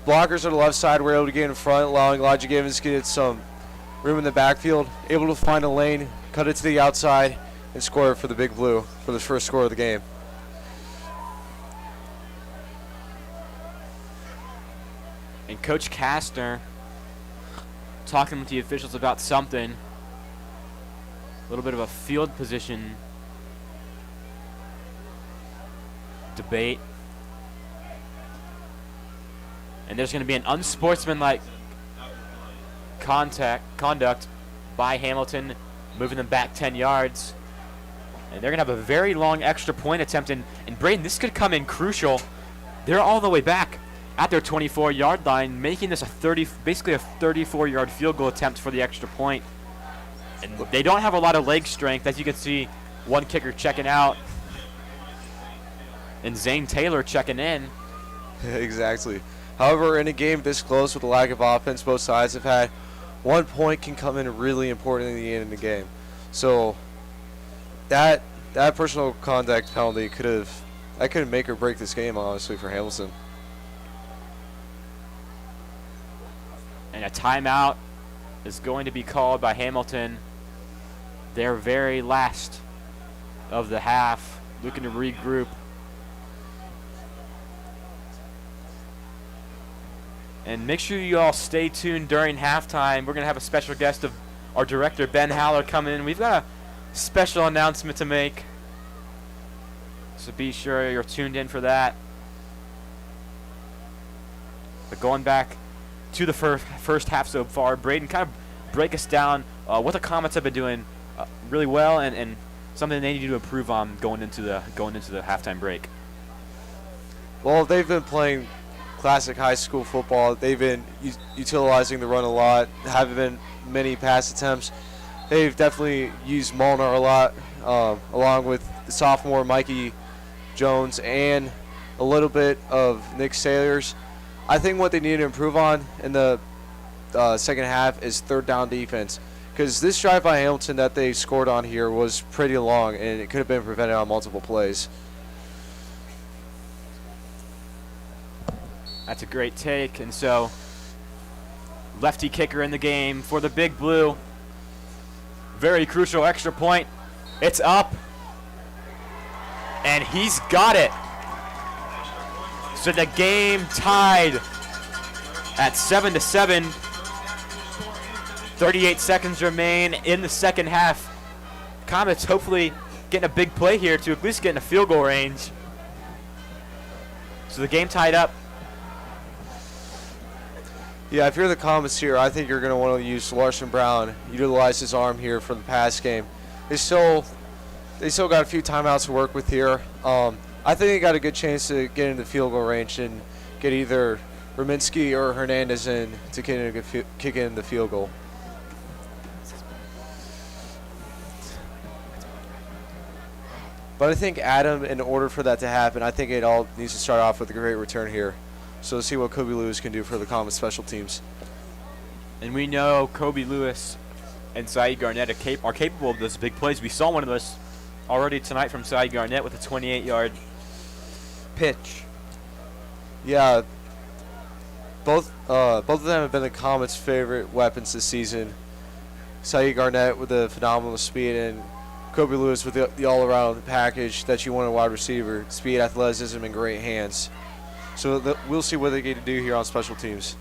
Blockers on the left side were able to get in front, allowing Elijah Givens to get some room in the backfield, able to find a lane, cut it to the outside, and score for the Big Blue for the first score of the game. And Coach Kastner talking with the officials about something. A little bit of a field position debate. And there's going to be an unsportsmanlike conduct by Hamilton, moving them back 10 yards. And they're going to have a very long extra point attempt. And Braden, this could come in crucial. They're all the way back at their 24-yard line, making this basically a 34-yard field goal attempt for the extra point. And they don't have a lot of leg strength. As you can see, one kicker checking out and Zane Taylor checking in. Exactly. However, in a game this close with a lack of offense both sides have had, 1 point can come in really important in the end of the game. So that personal conduct penalty could make or break this game, honestly, for Hamilton. And a timeout is going to be called by Hamilton. Their very last of the half, looking to regroup. And make sure you all stay tuned during halftime. We're going to have a special guest of our director, Ben Haller, come in. We've got a special announcement to make, so be sure you're tuned in for that. But going back to the first half so far, Braden, kind of break us down what the Comets have been doing really well and something they need to improve on going into the halftime break. Well, they've been playing classic high school football. They've been utilizing the run a lot, haven't been many pass attempts. They've definitely used Mulinar a lot, along with the sophomore Mikey Jones and a little bit of Nick Sailors. I think what they need to improve on in the second half is third down defense, because this drive by Hamilton that they scored on here was pretty long, and it could have been prevented on multiple plays. That's a great take. And so lefty kicker in the game for the Big Blue. Very crucial extra point. It's up. And he's got it. So the game tied at 7-7. 38 seconds remain in the second half. Comets hopefully getting a big play here to at least get in a field goal range. So the game tied up. Yeah, if you're the Comets here, I think you're going to want to use Larson Brown, utilize his arm here for the pass game. They still got a few timeouts to work with here. I think they got a good chance to get into field goal range and get either Rominski or Hernandez in to kick in the field goal. But I think Adam, in order for that to happen, I think it all needs to start off with a great return here. So let's see what Kobe Lewis can do for the Comets special teams. And we know Kobe Lewis and Saeed Garnett are capable of those big plays. We saw one of those already tonight from Saeed Garnett with a 28-yard pitch. Yeah, both of them have been the Comets' favorite weapons this season. Saeed Garnett with the phenomenal speed and Kobe Lewis with the all-around package that you want in a wide receiver. Speed, athleticism, and great hands. So we'll see what they get to do here on special teams.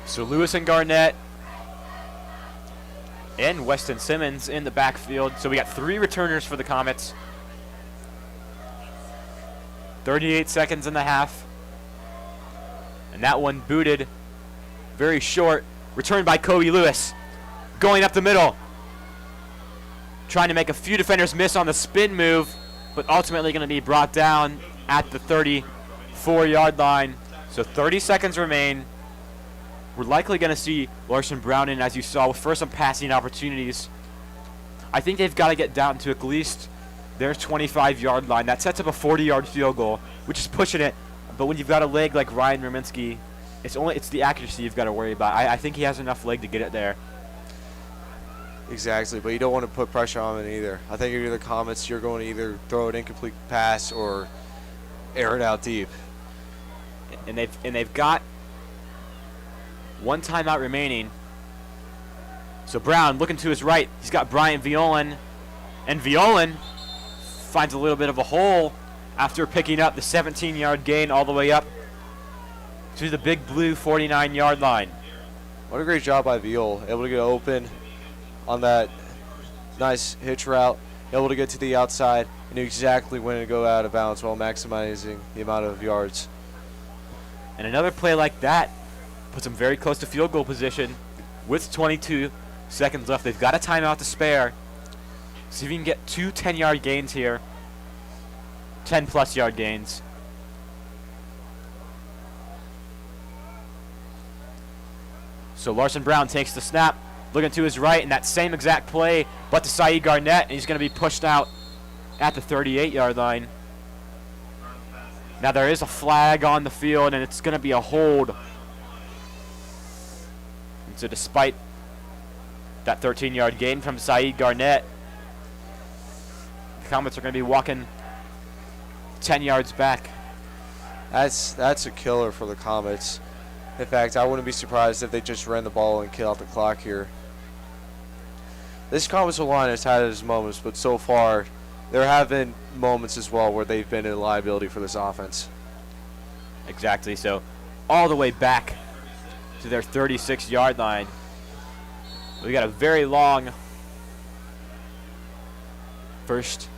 So Lewis and Garnett and Weston Simmons in the backfield. So we got 3 returners for the Comets. 38 seconds in the half. And that one booted very short. Returned by Kobe Lewis. Going up the middle. Trying to make a few defenders miss on the spin move, but ultimately going to be brought down at the 34-yard line. So 30 seconds remain. We're likely going to see Larson Brown in, as you saw, for some passing opportunities. I think they've got to get down to at least their 25-yard line. That sets up a 40-yard field goal, which is pushing it. But when you've got a leg like Ryan Rominski, it's the accuracy you've got to worry about. I think he has enough leg to get it there. Exactly, but you don't want to put pressure on him either. I think if you're the Comets, you're going to either throw an incomplete pass or air it out deep. And they've got one timeout remaining. So Brown looking to his right. He's got Bryant Violen. And Violen finds a little bit of a hole after picking up the 17-yard gain all the way up to the big blue 49-yard line. What a great job by Viol. Able to get open on that nice hitch route. Able to get to the outside and knew exactly when to go out of bounds while maximizing the amount of yards. And another play like that puts them very close to field goal position with 22 seconds left. They've got a timeout to spare. See if you can get 2 10-yard gains here. 10-plus yard gains. So Larson Brown takes the snap, looking to his right, and that same exact play, but to Saeed Garnett, and he's going to be pushed out at the 38-yard line. Now there is a flag on the field, and it's going to be a hold. And so despite that 13-yard gain from Saeed Garnett, the Comets are going to be walking 10 yards back. That's a killer for the Comets. In fact, I wouldn't be surprised if they just ran the ball and killed out the clock here. This Comets line has had its moments, but so far there have been moments as well where they've been a liability for this offense. Exactly. So all the way back to their 36-yard line. We got a very long first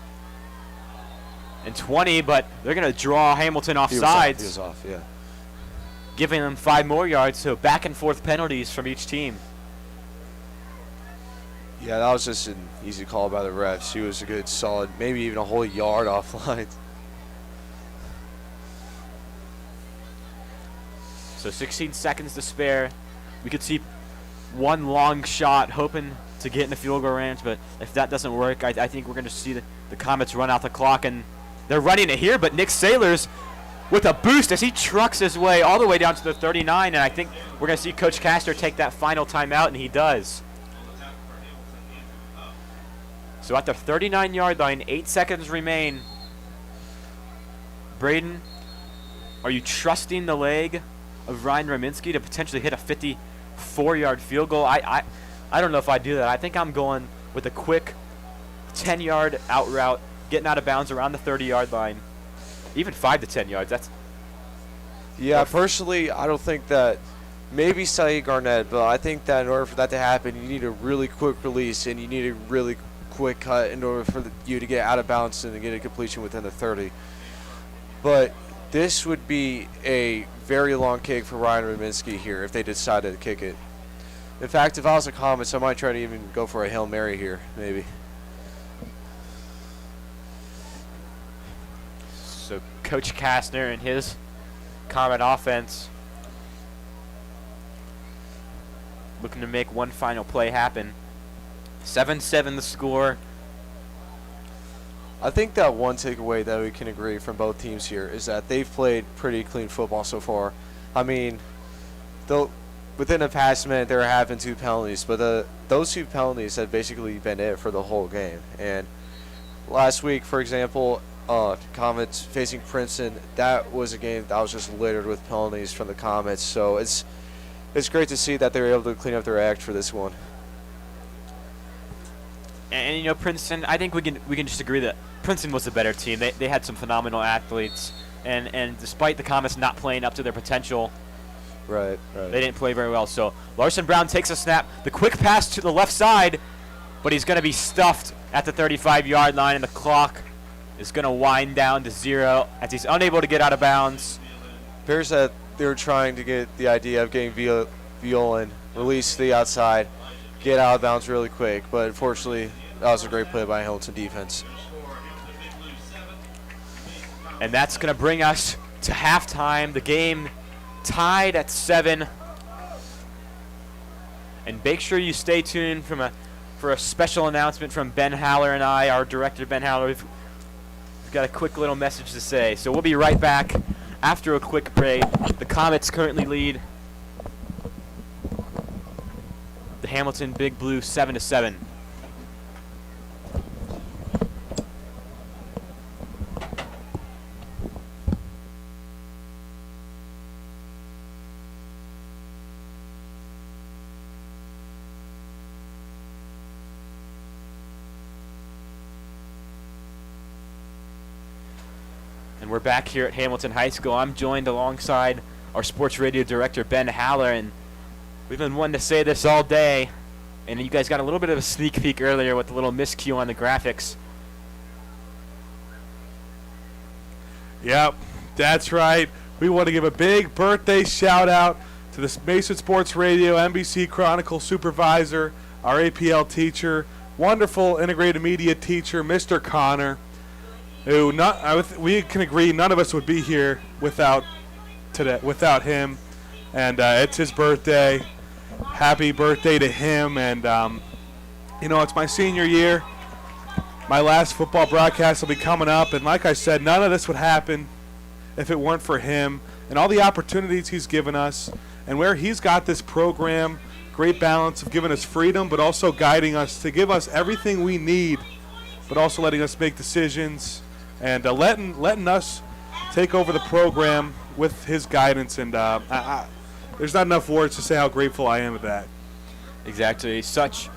and 20, but they're going to draw Hamilton off sides. He was off, yeah. Giving them 5 more yards, so back and forth penalties from each team. Yeah, that was just an easy call by the refs. He was a good, solid, maybe even a whole yard offline. So 16 seconds to spare. We could see one long shot, hoping to get in the field goal range, but if that doesn't work, I think we're going to see the Comets run out the clock, and they're running it here, but Nick Sailors with a boost as he trucks his way all the way down to the 39, and I think we're going to see Coach Castor take that final timeout, and he does. So at the 39-yard line, 8 seconds remain. Braden, are you trusting the leg of Ryan Rominski to potentially hit a 54-yard field goal? I don't know if I do that. I think I'm going with a quick 10-yard out route, getting out of bounds around the 30-yard line. even 5 to 10 yards. That's Yeah, personally, I don't think that maybe Saeed Garnett, but I think that in order for that to happen, you need a really quick release and you need a really quick cut in order for you to get out of bounds and to get a completion within the 30. But this would be a very long kick for Ryan Raminsky here if they decided to kick it. In fact, if I was the Comets, I might try to even go for a Hail Mary here, maybe. so Coach Kastner and his Comet offense looking to make one final play happen. 7-7 the score. I think that one takeaway that we can agree from both teams here is that they've played pretty clean football so far. I mean, within the past minute, they were having 2 penalties, but those 2 penalties have basically been it for the whole game. And last week, for example, Comets facing Princeton, that was a game that was just littered with penalties from the Comets. So it's great to see that they were able to clean up their act for this one. And you know, Princeton, I think we can just agree that Princeton was the better team. They had some phenomenal athletes, and despite the Comets not playing up to their potential, Right. they didn't play very well. So Larson Brown takes a snap, the quick pass to the left side, but he's going to be stuffed at the 35-yard line, and the clock is going to wind down to 0 as he's unable to get out of bounds. Appears that they were trying to get the idea of getting Violan released to the outside, get out of bounds really quick, but unfortunately, that was a great play by Hamilton defense. And that's going to bring us to halftime. The game tied at 7. And make sure you stay tuned for a special announcement from Ben Haller and I, our director Ben Haller. We've got a quick little message to say. So we'll be right back after a quick break. The Comets currently lead the Hamilton Big Blue 7-7. And we're back here at Hamilton High School. I'm joined alongside our sports radio director, Ben Haller, and we've been wanting to say this all day, and you guys got a little bit of a sneak peek earlier with the little miscue on the graphics. Yep, that's right. We want to give a big birthday shout out to the Mason Sports Radio NBC Chronicle supervisor, our APL teacher, wonderful integrated media teacher, Mr. Connor, who we can agree none of us would be here without him. And it's his birthday. Happy birthday to him. And it's my senior year. My last football broadcast will be coming up, and like I said, none of this would happen if it weren't for him and all the opportunities he's given us and where he's got this program. Great balance of giving us freedom but also guiding us to give us everything we need, but also letting us make decisions and letting us take over the program with his guidance. And there's not enough words to say how grateful I am of that. Exactly. Such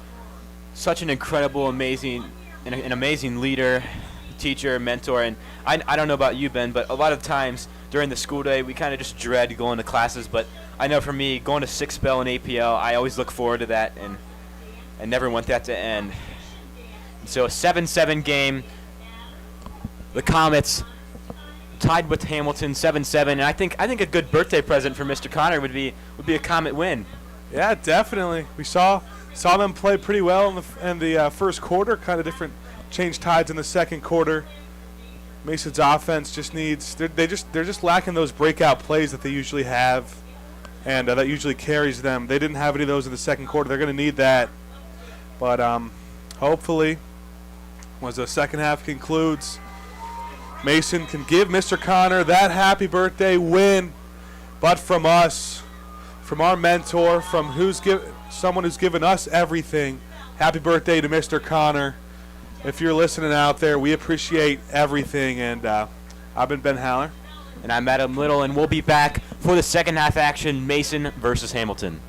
an incredible, amazing leader, teacher, mentor. And I don't know about you, Ben, but a lot of times during the school day, we kind of just dread going to classes. But I know for me, going to Six Bell and APL, I always look forward to that and never want that to end. And so a 7-7 game. The Comets tied with Hamilton 7-7, and I think a good birthday present for Mr. Connor would be a Comet win. Yeah, definitely. We saw them play pretty well in the first quarter. Kind of different, change tides in the second quarter. Mason's offense just needs they're just lacking those breakout plays that they usually have, and that usually carries them. They didn't have any of those in the second quarter. They're going to need that, but hopefully, as the second half concludes, Mason can give Mr. Connor that happy birthday win, but from us, from our mentor, from someone who's given us everything, happy birthday to Mr. Connor. If you're listening out there, we appreciate everything. And I've been Ben Haller. And I'm Adam Little, and we'll be back for the second half action, Mason versus Hamilton.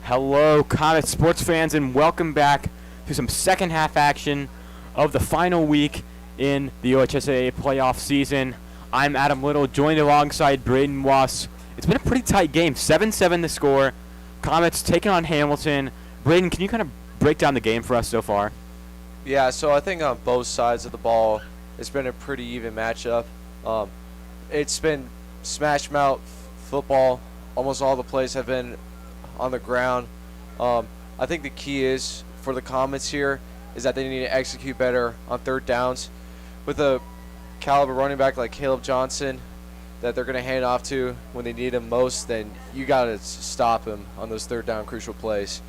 Hello, Comet sports fans, and welcome back to some second half action of the final week in the OHSAA playoff season. I'm Adam Little, joined alongside Braden Wass. It's been a pretty tight game, 7-7 the score. Comets taking on Hamilton. Braden, can you kind of break down the game for us so far? Yeah, so I think on both sides of the ball, it's been a pretty even matchup. It's been smash mouth football. Almost all the plays have been on the ground. I think the key is for the Comets here is that they need to execute better on third downs. With a caliber running back like Caleb Johnson that they're going to hand off to when they need him most, then you got to stop him on those third down crucial plays.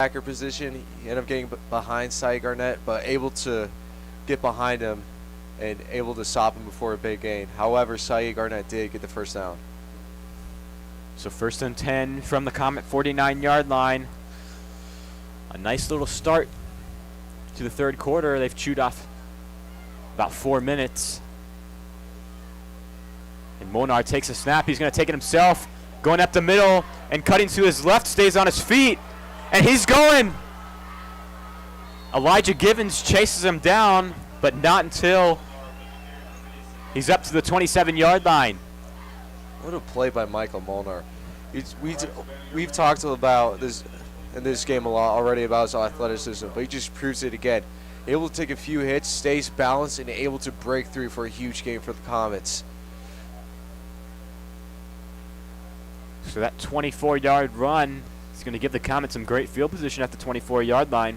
Backer position, he ended up getting behind Cy Garnett, but able to get behind him and able to stop him before a big gain. However, Cy Garnett did get the first down. So 1st and 10 from the Comet 49-yard line. A nice little start to the third quarter. They've chewed off about 4 minutes. And Mulinar takes a snap. He's going to take it himself. Going up the middle and cutting to his left, stays on his feet. And he's going. Elijah Givens chases him down, but not until he's up to the 27-yard line. What a play by Michael Mulinar. We've talked about this in this game a lot already about his athleticism, but he just proves it again. Able to take a few hits, stays balanced, and able to break through for a huge game for the Comets. So that 24-yard run is going to give the Comets some great field position at the 24-yard line.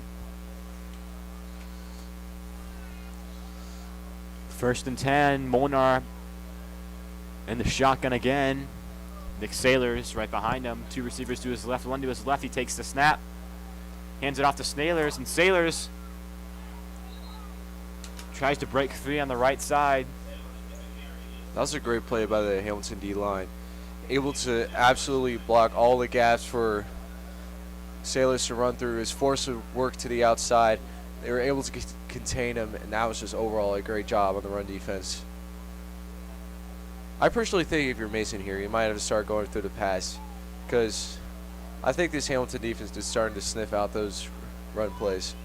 1st and 10, Mulinar in the shotgun again. Nick Sailors right behind him. 2 receivers to his left, 1 to his left. He takes the snap, hands it off to Sailors, and Sailors tries to break free on the right side. That was a great play by the Hamilton D-line. Able to absolutely block all the gaps for Sailors to run through. His force of work to the outside. They were able to contain him, and that was just overall a great job on the run defense. I personally think if you're Mason here, you might have to start going through the pass, because I think this Hamilton defense is starting to sniff out those run plays.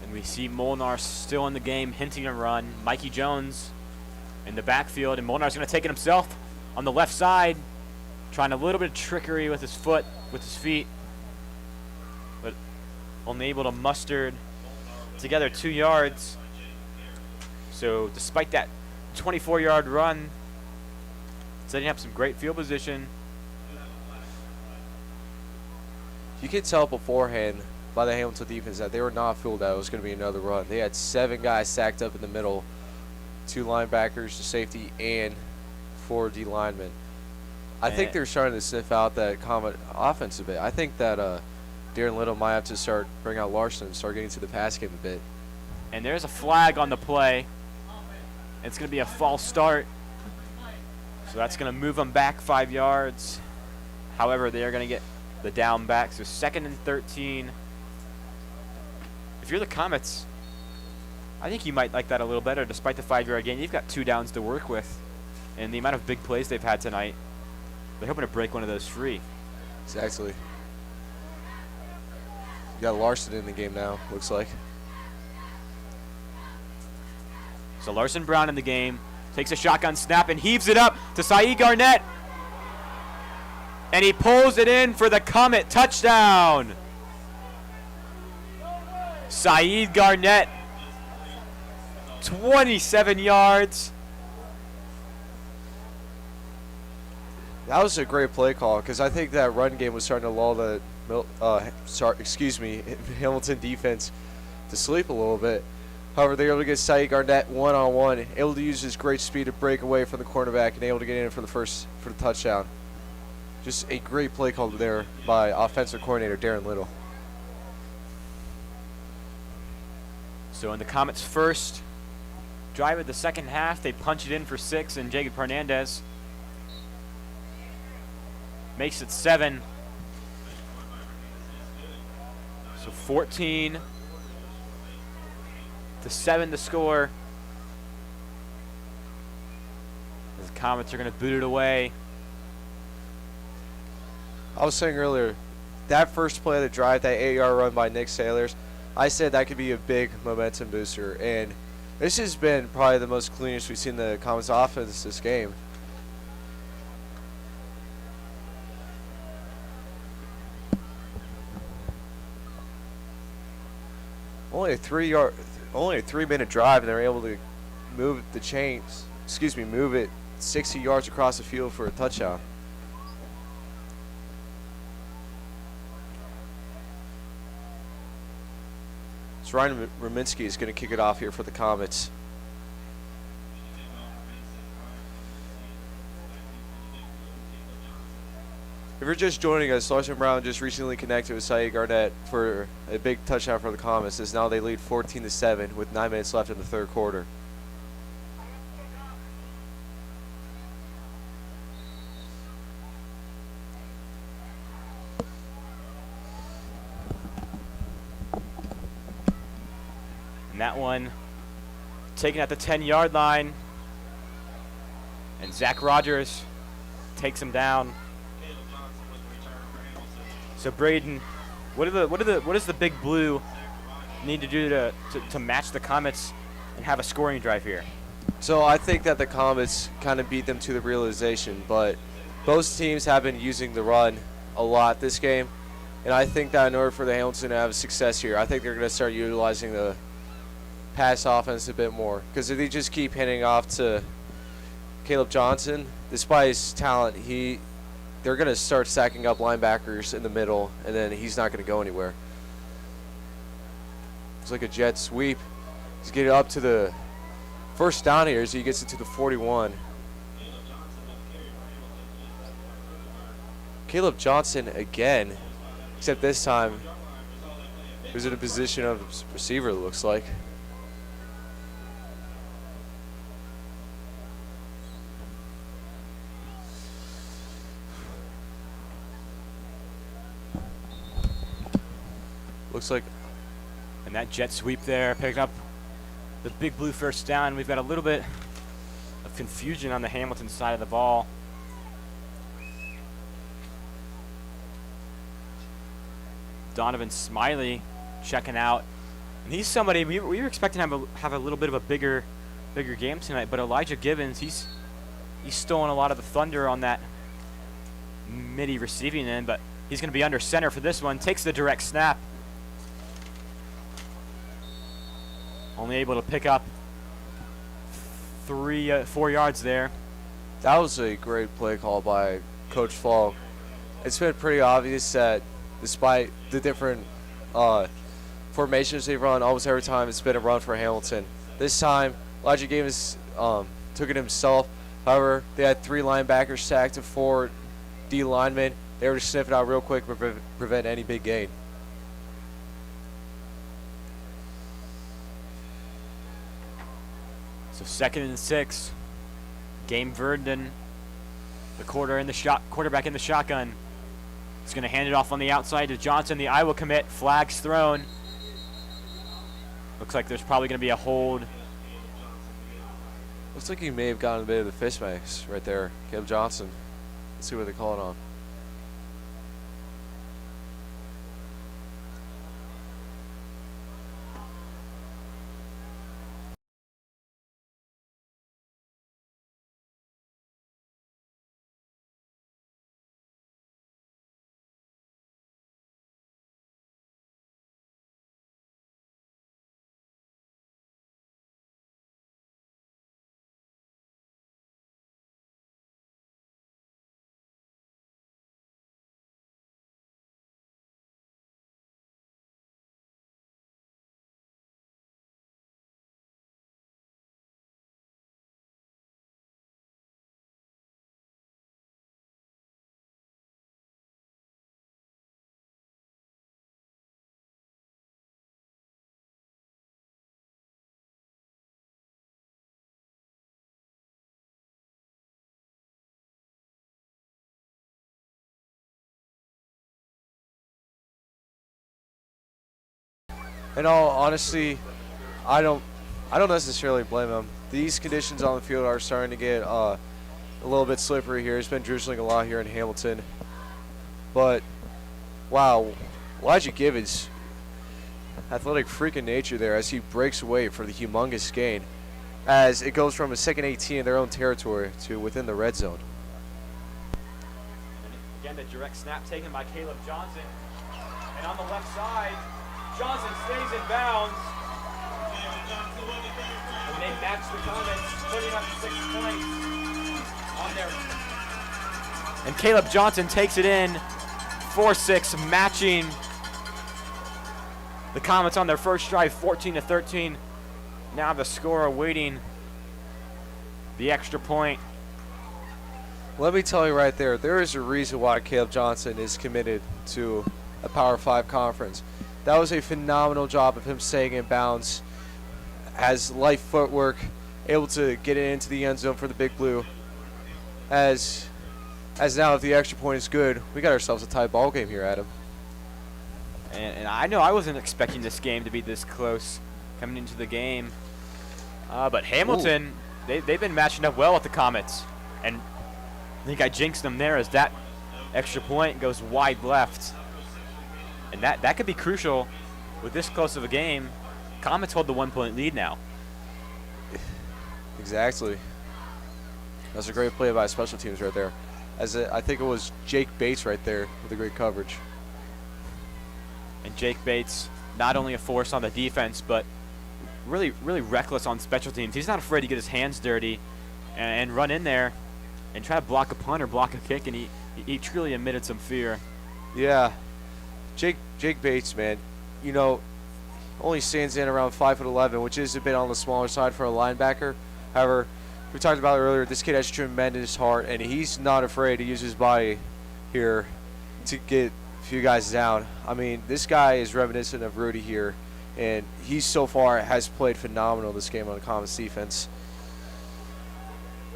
And we see Mulinar still in the game, hinting a run. Mikey Jones in the backfield, and Molinar's going to take it himself on the left side, trying a little bit of trickery with his foot, with his feet. But only able to muster together 2 yards. So despite that 24-yard run, setting up some great field position. You could tell beforehand by the Hamilton defense that they were not fooled that it was going to be another run. They had 7 guys stacked up in the middle, 2 linebackers, a safety, and 4 D linemen. I think they're starting to sniff out that Comet offense a bit. I think that Darren Little might have to start bring out Larson and start getting to the pass game a bit. And there's a flag on the play. It's going to be a false start. So that's going to move them back 5 yards. However, they are going to get the down back. So 2nd and 13. If you're the Comets, I think you might like that a little better. Despite the 5-yard gain, you've got 2 downs to work with. And the amount of big plays they've had tonight, they're hoping to break one of those free. Exactly. You got Larson in the game now, looks like. So Larson Brown in the game. Takes a shotgun snap and heaves it up to Saeed Garnett. And he pulls it in for the Comet touchdown. Saeed Garnett, 27 yards. That was a great play call because I think that run game was starting to lull the Hamilton defense to sleep a little bit. However, they were able to get Saeed Garnett one-on-one, able to use his great speed to break away from the cornerback and able to get in for the touchdown. Just a great play call there by offensive coordinator Darren Little. So in the Comets' first drive of the second half, they punch it in for 6, and Jacob Hernandez makes it 7. So 14 to 7 to score. As the Comets are going to boot it away. I was saying earlier, that first play of the drive, that 8-yard run by Nick Sailors, I said that could be a big momentum booster. And this has been probably the most cleanest we've seen the Comets offense this game. Only a 3-minute drive, and they're able to move it 60 yards across the field for a touchdown. So Ryan Rominski is going to kick it off here for the Comets. If you're just joining us, Larson Brown just recently connected with Saeed Garnett for a big touchdown for the Comets, as now they lead 14-7 with 9 minutes left in the third quarter. And that one taken at the 10-yard line. And Zach Rogers takes him down. So Braden, what does the Big Blue need to do to match the Comets and have a scoring drive here? So I think that the Comets kind of beat them to the realization, but both teams have been using the run a lot this game, and I think that in order for the Hamilton to have success here, I think they're going to start utilizing the pass offense a bit more, because if they just keep handing off to Caleb Johnson, despite his talent, they're going to start stacking up linebackers in the middle, and then he's not going to go anywhere. It's like a jet sweep. He's getting up to the first down here as he gets it to the 41. Caleb Johnson again, except this time he was in a position of receiver, it looks like. Looks like, and that jet sweep there, picking up the Big Blue first down. We've got a little bit of confusion on the Hamilton side of the ball. Donovan Smiley checking out, and he's somebody we were expecting to have a little bit of a bigger game tonight. But Elijah Gibbons, he's stolen a lot of the thunder on that midi receiving end, but he's going to be under center for this one. Takes the direct snap. Only able to pick up 4 yards there. That was a great play call by Coach Falk. It's been pretty obvious that despite the different formations they've run, almost every time it's been a run for Hamilton. This time, Elijah Gavis took it himself. However, they had 3 linebackers stacked to 4 D linemen. They were just sniffing out real quick to prevent any big gain. So 2nd and 6. Gabe Vernon, the quarterback in the shotgun. He's going to hand it off on the outside to Johnson, the Iowa commit. Flags thrown. Looks like there's probably going to be a hold. Looks like he may have gotten a bit of the fist max right there. Caleb Johnson. Let's see what they call it on. In all honesty, I don't necessarily blame him. These conditions on the field are starting to get a little bit slippery here. It's been drizzling a lot here in Hamilton. But, wow, Elijah Gibbons, athletic freak in nature there as he breaks away for the humongous gain as it goes from a 2nd 18 in their own territory to within the red zone. Again, the direct snap taken by Caleb Johnson. And on the left side, Johnson stays in bounds. And they match the Comets, putting up 6 points on their. And Caleb Johnson takes it in 4-6, matching the Comets on their first drive, 14-13. Now the score awaiting the extra point. Let me tell you right there is a reason why Caleb Johnson is committed to a Power 5 conference. That was a phenomenal job of him staying in bounds, has light footwork, able to get it into the end zone for the Big Blue. As now, if the extra point is good, we got ourselves a tie ball game here, Adam. And I know I wasn't expecting this game to be this close coming into the game. But Hamilton, they've been matching up well with the Comets. And I think I jinxed them there as that extra point goes wide left. And that could be crucial with this close of a game. Comets hold the 1-point lead now. Exactly. That's a great play by special teams right there. I think it was Jake Bates right there with a great coverage. And Jake Bates, not only a force on the defense, but really, really reckless on special teams. He's not afraid to get his hands dirty and run in there and try to block a punt or block a kick, and he truly emitted some fear. Yeah. Jake Bates, man, you know, only stands in around 5'11", which is a bit on the smaller side for a linebacker. However, we talked about it earlier, this kid has tremendous heart, and he's not afraid to use his body here to get a few guys down. I mean, this guy is reminiscent of Rudy here, and he so far has played phenomenal this game on the Comets defense.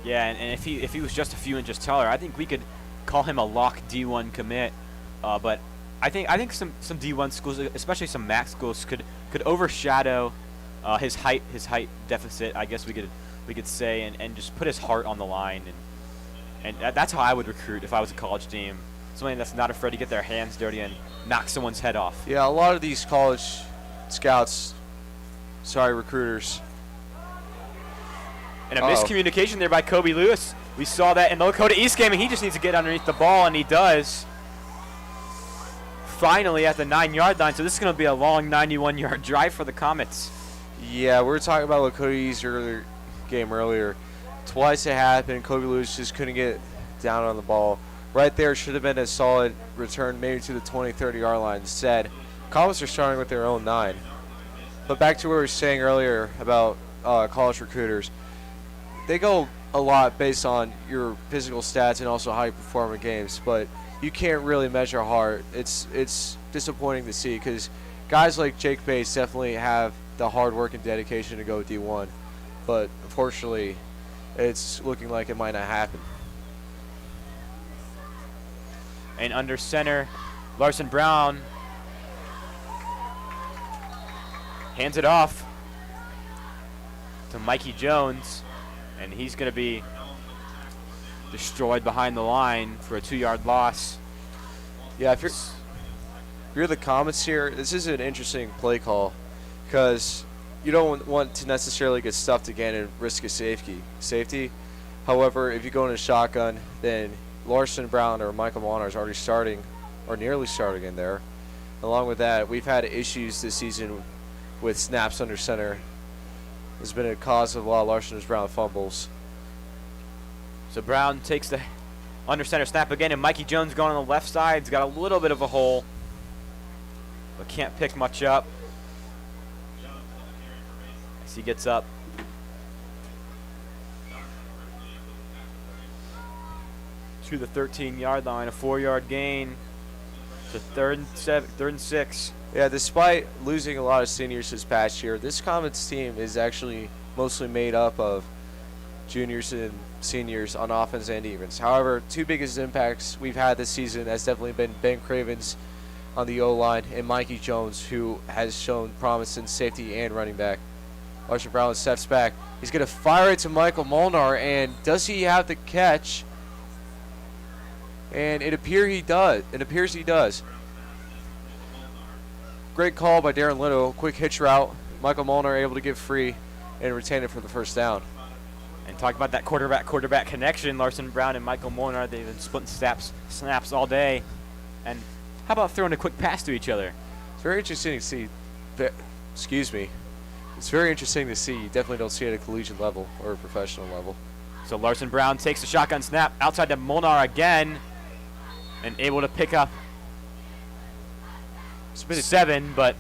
Yeah, and if he was just a few inches taller, I think we could call him a lock D1 commit. But I think some D1 schools, especially some MAC schools, could overshadow his height deficit, I guess we could say, and just put his heart on the line, and that's how I would recruit if I was a college team. Somebody that's not afraid to get their hands dirty and knock someone's head off. Yeah, a lot of these college scouts, recruiters. And a miscommunication there by Kobe Lewis. We saw that in the Lakota East game, and he just needs to get underneath the ball, and he does. Finally at the 9-yard line, so this is going to be a long 91-yard drive for the Comets. Yeah, we were talking about Lakota's game earlier. Twice it happened. Kobe Lewis just couldn't get down on the ball. Right there should have been a solid return, maybe to the 20, 30-yard line. Instead, Comets are starting with their own 9. But back to what we were saying earlier about college recruiters, they go a lot based on your physical stats and also how you perform in games. But you can't really measure heart. It's disappointing to see because guys like Jake Bates definitely have the hard work and dedication to go D1. But unfortunately, it's looking like it might not happen. And under center, Larson Brown hands it off to Mikey Jones, and he's going to be destroyed behind the line for a 2-yard loss. Yeah, if you're the Comets here, this is an interesting play call because you don't want to necessarily get stuffed again and risk a safety. However, if you go in a shotgun, then Larson Brown or Michael Mulinar is already starting or nearly starting in there. Along with that, we've had issues this season with snaps under center. There's been a cause of a lot of Larson Brown fumbles. So Brown takes the under center snap again, and Mikey Jones going on the left side. He's got a little bit of a hole, but can't pick much up as he gets up. To the 13-yard line, a 4-yard gain. To third and 6. Yeah, despite losing a lot of seniors this past year, this Comets team is actually mostly made up of juniors and seniors on offense and defense. However, 2 biggest impacts we've had this season has definitely been Ben Cravens on the O-line and Mikey Jones, who has shown promise in safety and running back. Larson Brown steps back. He's going to fire it to Michael Mulinar, and does he have the catch? And it appears he does. Great call by Darren Little. Quick hitch route. Michael Mulinar able to get free and retain it for the first down. And talk about that quarterback connection. Larson Brown and Michael Mulinar, they've been splitting snaps all day. And how about throwing a quick pass to each other? It's very interesting to see. Excuse me. It's very interesting to see. You definitely don't see it at a collegiate level or a professional level. So Larson Brown takes the shotgun snap outside to Mulinar again, and able to pick up 7, but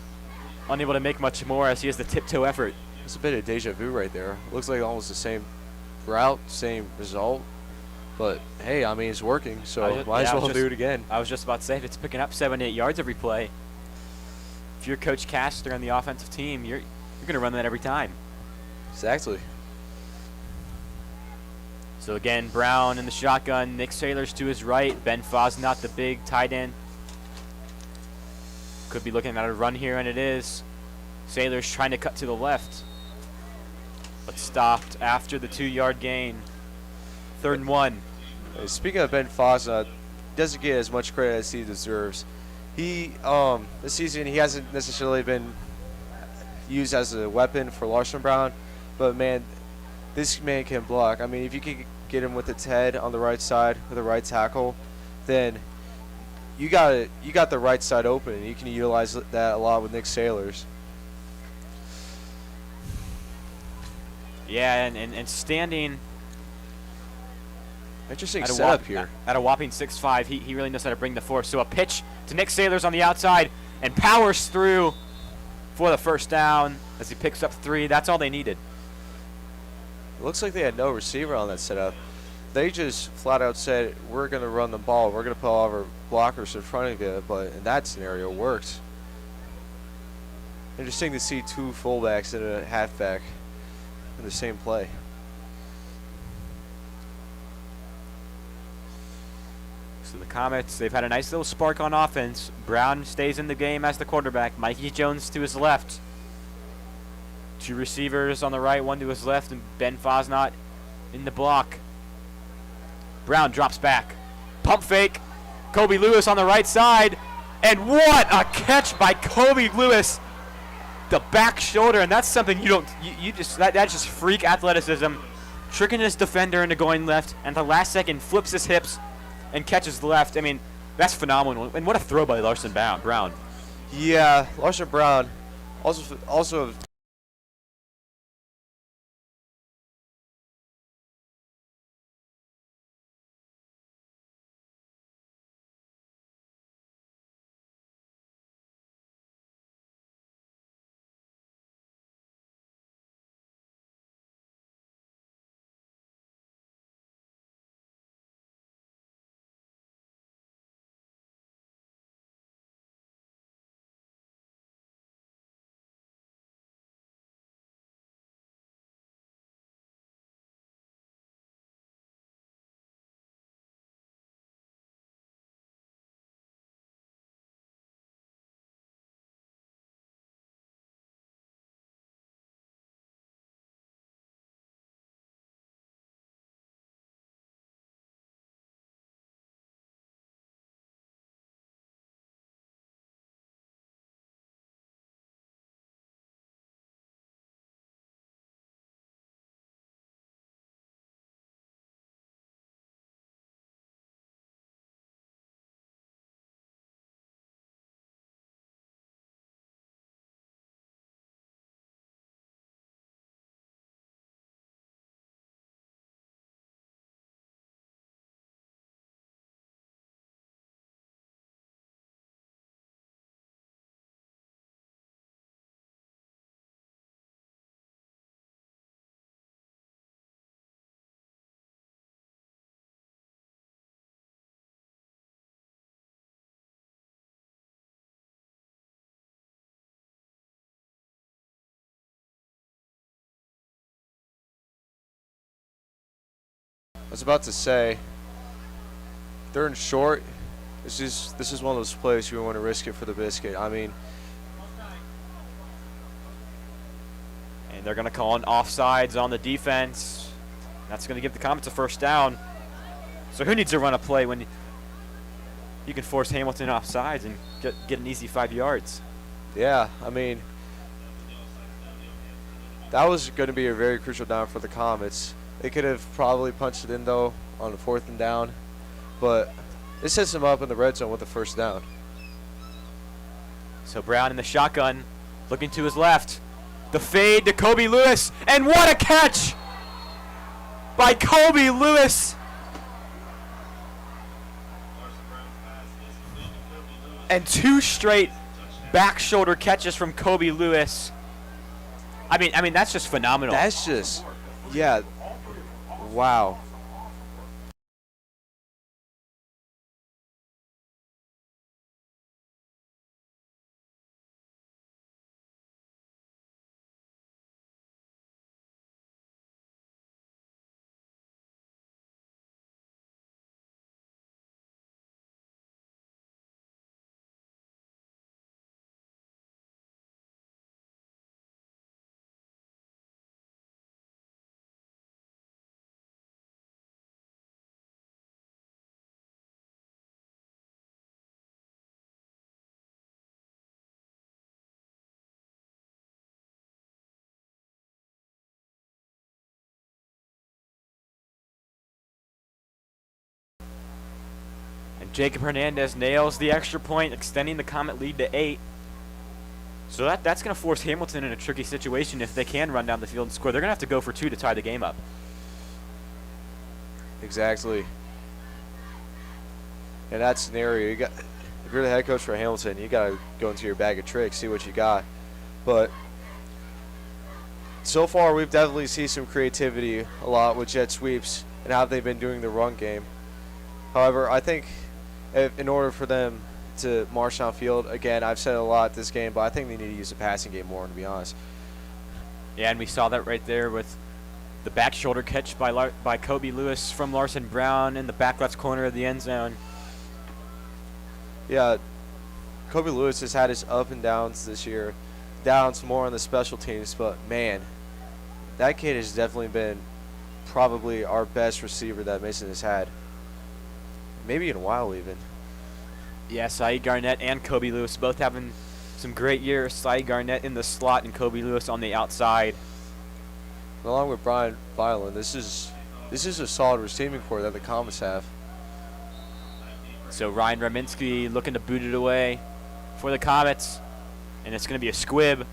unable to make much more as he has the tiptoe effort. It's a bit of deja vu right there. Looks like almost the same route, same result. But hey, I mean, it's working, so might as well do it again. I was just about to say, if it's picking up 7, 8 yards every play, if you're Coach Castor on the offensive team, you're going to run that every time. Exactly. So again, Brown in the shotgun, Nick Sailors to his right, Ben Fosnot, the big tight end. Could be looking at a run here, and it is. Sailors trying to cut to the left, but stopped after the 2-yard gain. 3rd and 1. Speaking of Ben Fosnot, doesn't get as much credit as he deserves. He this season he hasn't necessarily been used as a weapon for Larson Brown, but man, this man can block. I mean, if you can get him with its head on the right side with the right tackle, then you got the right side open. You can utilize that a lot with Nick Sailors. Yeah, and standing. Interesting setup here. At a whopping 6'5", he really knows how to bring the force. So a pitch to Nick Sailors on the outside and powers through for the first down as he picks up 3. That's all they needed. It looks like they had no receiver on that setup. They just flat out said, we're going to run the ball. We're going to put all of our blockers in front of it, but in that scenario, it worked. Interesting to see 2 fullbacks and a halfback in the same play. So the Comets, they've had a nice little spark on offense. Brown stays in the game as the quarterback. Mikey Jones to his left. 2 receivers on the right, 1 to his left, and Ben Fosnot in the block. Brown drops back. Pump fake. Kobe Lewis on the right side. And what a catch by Kobe Lewis. The back shoulder, and that's something that's just freak athleticism. Tricking his defender into going left, and at the last second flips his hips and catches left. I mean, that's phenomenal. And what a throw by Larson Brown. Yeah, Larson Brown also was about to say, third and short. This is one of those plays you want to risk it for the biscuit. I mean, and they're going to call an offsides on the defense. That's going to give the Comets a first down. So who needs to run a play when you can force Hamilton offsides and get an easy 5 yards? yeah, I mean, that was going to be a very crucial down for the Comets. They could have probably punched it in, though, on the 4th and down. But it sets them up in the red zone with the first down. So Brown in the shotgun, looking to his left. The fade to Kobe Lewis, and what a catch by Kobe Lewis. And 2 straight back shoulder catches from Kobe Lewis. I mean that's just phenomenal. That's just, yeah, wow. And Jacob Hernandez nails the extra point, extending the Comet lead to 8. So that's going to force Hamilton in a tricky situation if they can run down the field and score. They're going to have to go for 2 to tie the game up. Exactly. In that scenario, if you're the head coach for Hamilton, you got to go into your bag of tricks, see what you got. But so far, we've definitely seen some creativity a lot with jet sweeps and how they've been doing the run game. However, I think in order for them to march downfield, again, I've said a lot this game, but I think they need to use the passing game more, to be honest. Yeah, and we saw that right there with the back shoulder catch by Kobe Lewis from Larson Brown in the back left corner of the end zone. Yeah, Kobe Lewis has had his up and downs this year. Downs more on the special teams, but man, that kid has definitely been probably our best receiver that Mason has had. Maybe in a while even. Yeah, Saeed Garnett and Kobe Lewis both having some great years. Saeed Garnett in the slot and Kobe Lewis on the outside. Along with Brian Violin, this is a solid receiving core that the Comets have. So Ryan Raminsky looking to boot it away for the Comets. And it's going to be a squib.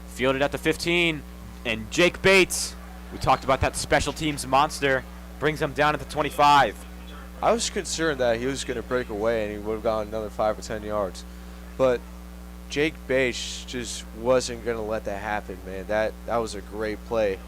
Fielded at the 15. And Jake Bates, we talked about that special teams monster, brings him down at the 25. I was concerned that he was going to break away and he would have gone another 5 or 10 yards. But Jake Bates just wasn't going to let that happen, man. That was a great play.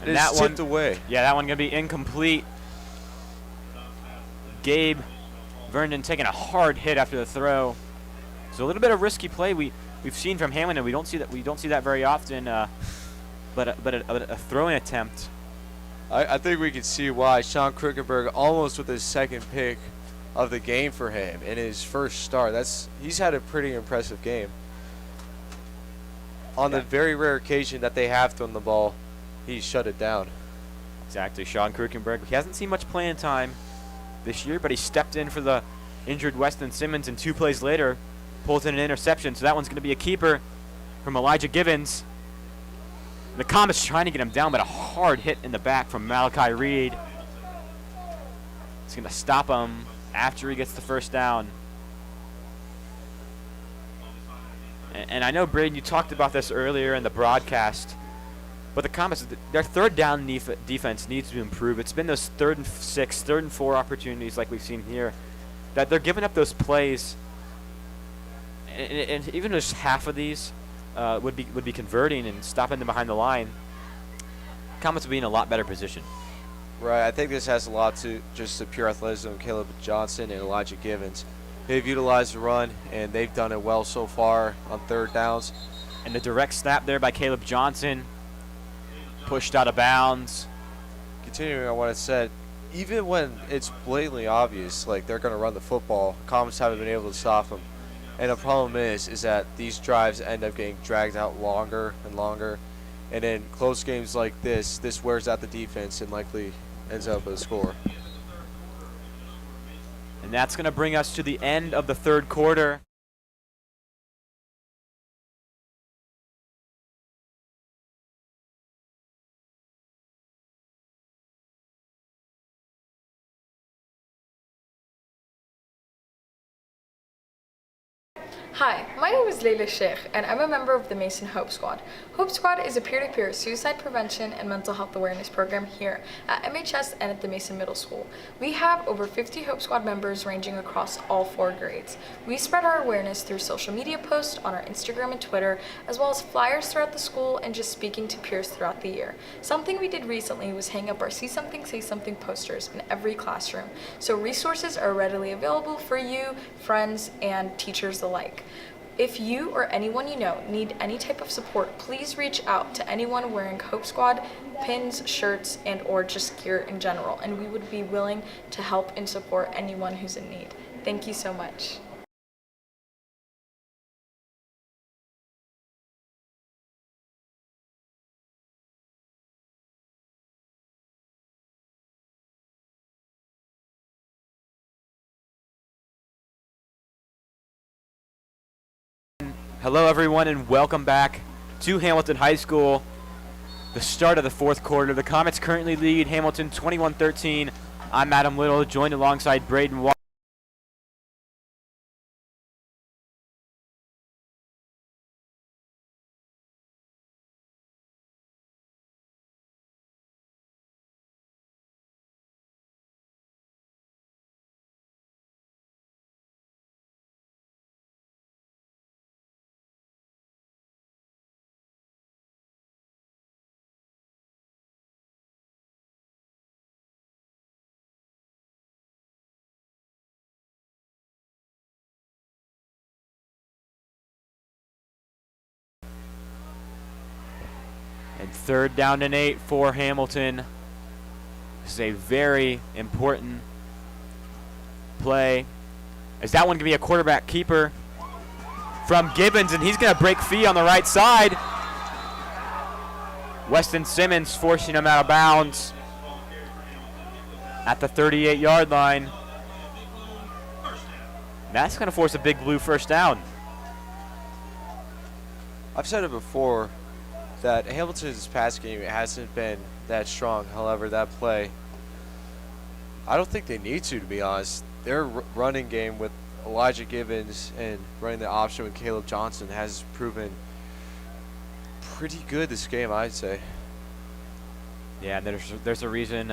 And It's that one tipped away. Yeah, that one going to be incomplete. Gabe Vernon taking a hard hit after the throw. So a little bit of risky play we've seen from Hamilton. We don't see that very often. But a throwing attempt I think we can see why Sean Krickenberg almost with his second pick of the game for him in his first start. He's had a pretty impressive game. On the very rare occasion that they have thrown the ball, he's shut it down. Exactly. Sean Krukenberg. He hasn't seen much playing time this year, but he stepped in for the injured Weston Simmons, and 2 plays later pulls in an interception. So that one's going to be a keeper from Elijah Givens. The Comets trying to get him down, but a hard hit in the back from Malachi Reed. It's going to stop him after he gets the first down. And I know, Braden, you talked about this earlier in the broadcast, but the Comets, their third down defense needs to improve. It's been those 3rd and 6, 3rd and 4 opportunities like we've seen here that they're giving up those plays, and even just half of these would be converting and stopping them behind the line. Comets would be in a lot better position. Right. I think this has a lot to just the pure athleticism of Caleb Johnson and Elijah Givens. They've utilized the run, and they've done it well so far on 3rd downs. And the direct snap there by Caleb Johnson, pushed out of bounds. Continuing on what I said, even when it's blatantly obvious, like they're going to run the football, Comets haven't been able to stop them. And the problem is that these drives end up getting dragged out longer and longer. And in close games like this wears out the defense and likely ends up with a score. And that's going to bring us to the end of the 3rd quarter. Hi, my name is Layla Sheikh, and I'm a member of the Mason Hope Squad. Hope Squad is a peer-to-peer suicide prevention and mental health awareness program here at MHS and at the Mason Middle School. We have over 50 Hope Squad members ranging across all 4 grades. We spread our awareness through social media posts on our Instagram and Twitter, as well as flyers throughout the school and just speaking to peers throughout the year. Something we did recently was hang up our See Something, Say Something posters in every classroom, so resources are readily available for you, friends, and teachers alike. If you or anyone you know need any type of support, please reach out to anyone wearing Hope Squad pins, shirts, and or just gear in general, and we would be willing to help and support anyone who's in need. Thank you so much. Hello, everyone, and welcome back to Hamilton High School. The start of the 4th quarter. The Comets currently lead Hamilton 21-13. I'm Adam Little, joined alongside Braden Watt. And 3rd down and 8 for Hamilton. This is a very important play. Is that one going to be a quarterback keeper from Gibbons, and he's going to break free on the right side. Weston Simmons forcing him out of bounds at the 38-yard line. That's going to force a big blue first down. I've said it before that Hamilton's pass game hasn't been that strong. However, that play, I don't think they need to be honest. Their running game with Elijah Givens and running the option with Caleb Johnson has proven pretty good this game, I'd say. Yeah, there's a reason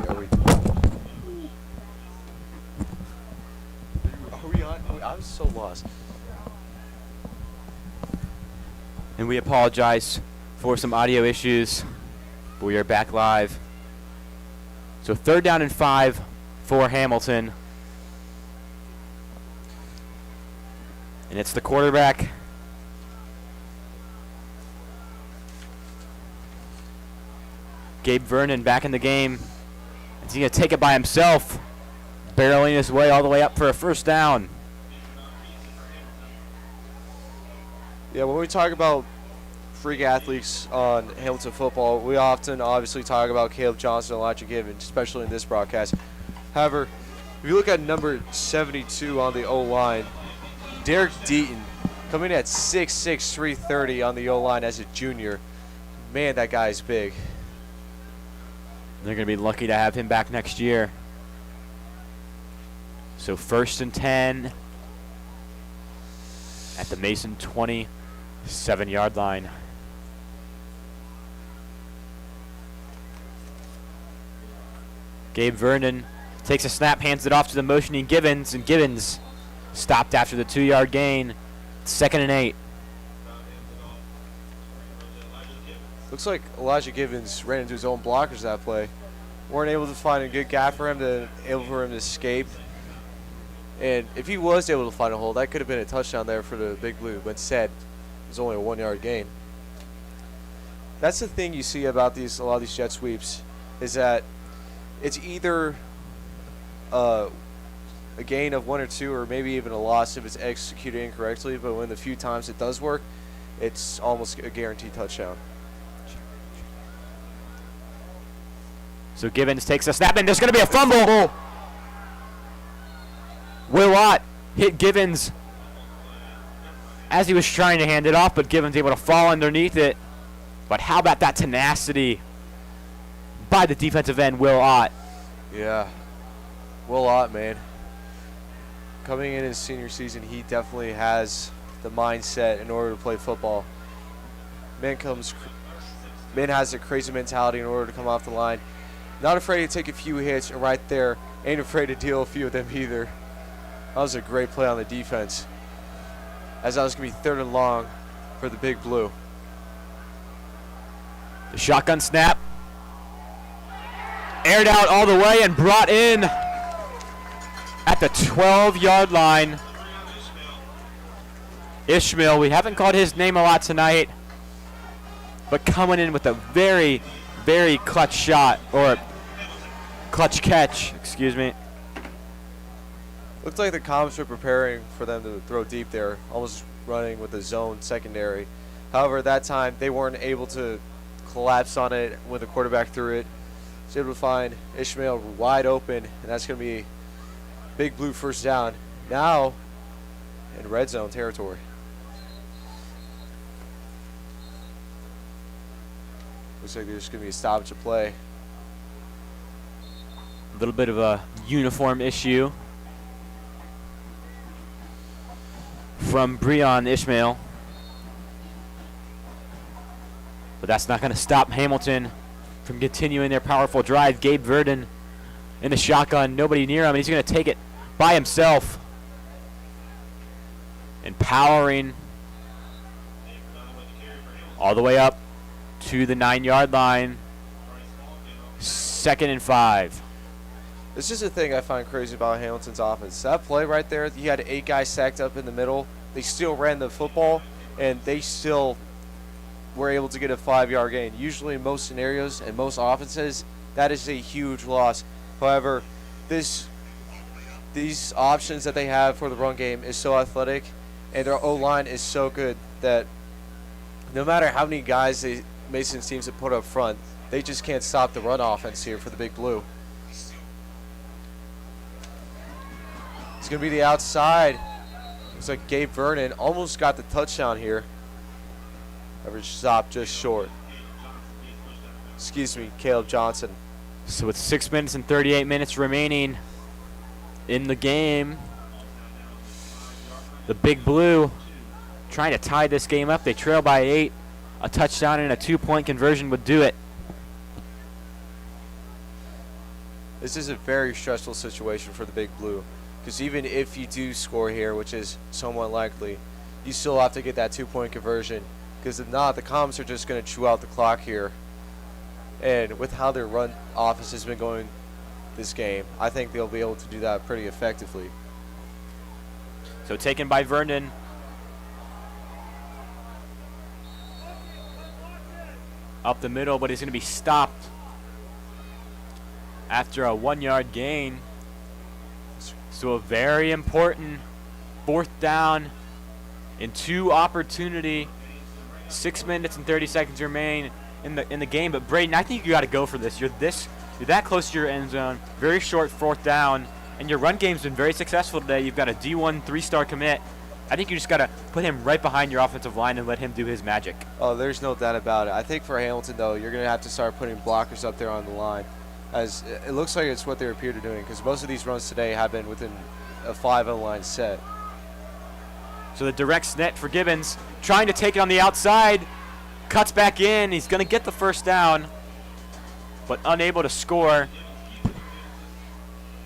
Are we on? I was so lost. And we apologize for some audio issues, but we are back live. So 3rd down and 5 for Hamilton. And it's the quarterback. Gabe Vernon back in the game. Is he going to take it by himself? Barreling his way all the way up for a 1st down. Yeah, when we talk about freak athletes on Hamilton football, we often obviously talk about Caleb Johnson and Elijah Givens, especially in this broadcast. However, if you look at number 72 on the O-line, Derek Deaton, coming at 6'6", 330 on the O-line as a junior. Man, that guy's big. They're going to be lucky to have him back next year. So 1st and 10 at the Mason 27-yard line. Gabe Vernon takes a snap, hands it off to the motioning Givens, and Givens stopped after the 2-yard gain. 2nd and 8. Looks like Elijah Givens ran into his own blockers that play. Weren't able to find a good gap for him to escape. And if he was able to find a hole, that could have been a touchdown there for the Big Blue. But instead, it was only a 1-yard gain. That's the thing you see about a lot of these jet sweeps, is that it's either a gain of 1 or 2, or maybe even a loss if it's executed incorrectly. But when the few times it does work, it's almost a guaranteed touchdown. So Givens takes a snap, and there's going to be a fumble. Will Ott hit Givens as he was trying to hand it off, but Givens able to fall underneath it. But how about that tenacity by the defensive end, Will Ott? Yeah. Will Ott, man. Coming in his senior season, he definitely has the mindset in order to play football. Man has a crazy mentality in order to come off the line. Not afraid to take a few hits, and right there, ain't afraid to deal a few of them either. That was a great play on the defense, as that was going to be 3rd and long for the Big Blue. The shotgun snap. Aired out all the way and brought in at the 12-yard line. Ishmael, we haven't called his name a lot tonight, but coming in with a very, very clutch shot, or clutch catch, excuse me. Looked like the Comets were preparing for them to throw deep there, almost running with a zone secondary. However, that time they weren't able to collapse on it when the quarterback threw it. Was able to find Ishmael wide open, and that's going to be Big Blue 1st down. Now in red zone territory. Looks like there's going to be a stoppage of play. A little bit of a uniform issue from Breon Ishmael. But that's not going to stop Hamilton from continuing their powerful drive. Gabe Vernon in the shotgun, nobody near him, and he's going to take it by himself. And powering all the way up to the 9-yard line. 2nd and 5. This is the thing I find crazy about Hamilton's offense. That play right there, you had 8 guys stacked up in the middle. They still ran the football, and they still were able to get a 5-yard gain. Usually in most scenarios and most offenses, that is a huge loss. However, these options that they have for the run game is so athletic, and their O-line is so good that no matter how many guys Mason's teams have put up front, they just can't stop the run offense here for the Big Blue. It's going to be the outside. Looks like Gabe Vernon almost got the touchdown here. Average stop just short. Excuse me, Caleb Johnson. So with 6 minutes and 38 minutes remaining in the game, the Big Blue trying to tie this game up. They trail by 8. A touchdown and a 2-point conversion would do it. This is a very stressful situation for the Big Blue, because even if you do score here, which is somewhat likely, you still have to get that 2-point conversion, because if not, the Comets are just going to chew out the clock here. And with how their run offense has been going this game, I think they'll be able to do that pretty effectively. So taken by Vernon. Up the middle, but he's going to be stopped after a 1-yard gain. So a very important 4th down in 2 opportunity. 6 minutes and 30 seconds remain in the game. But Braden, I think you got to go for this. You're that close to your end zone. Very short 4th down, and your run game's been very successful today. You've got a D1 3-star commit. I think you just got to put him right behind your offensive line and let him do his magic. Oh, there's no doubt about it. I think for Hamilton, though, you're going to have to start putting blockers up there on the line, as it looks like it's what they appear to be doing, because most of these runs today have been within a 5-line set. So the direct snap for Gibbons, trying to take it on the outside, cuts back in. He's going to get the 1st down, but unable to score.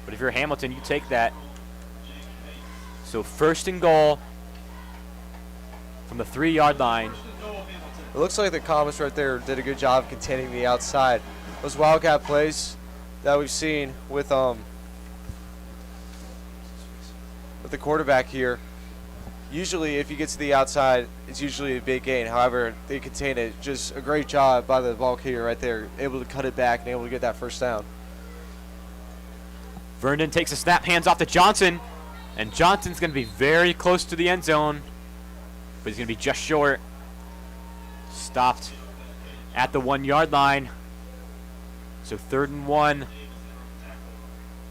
But if you're Hamilton, you take that. So 1st and goal from the 3-yard line. It looks like the Comets right there did a good job of containing the outside. Those Wildcat plays that we've seen with the quarterback here, usually if you get to the outside, it's usually a big gain. However, they contain it. Just a great job by the ball carrier right there, able to cut it back and able to get that 1st down. Vernon takes a snap, hands off to Johnson, and Johnson's going to be very close to the end zone, but he's going to be just short. Stopped at the 1-yard line. So 3rd and 1.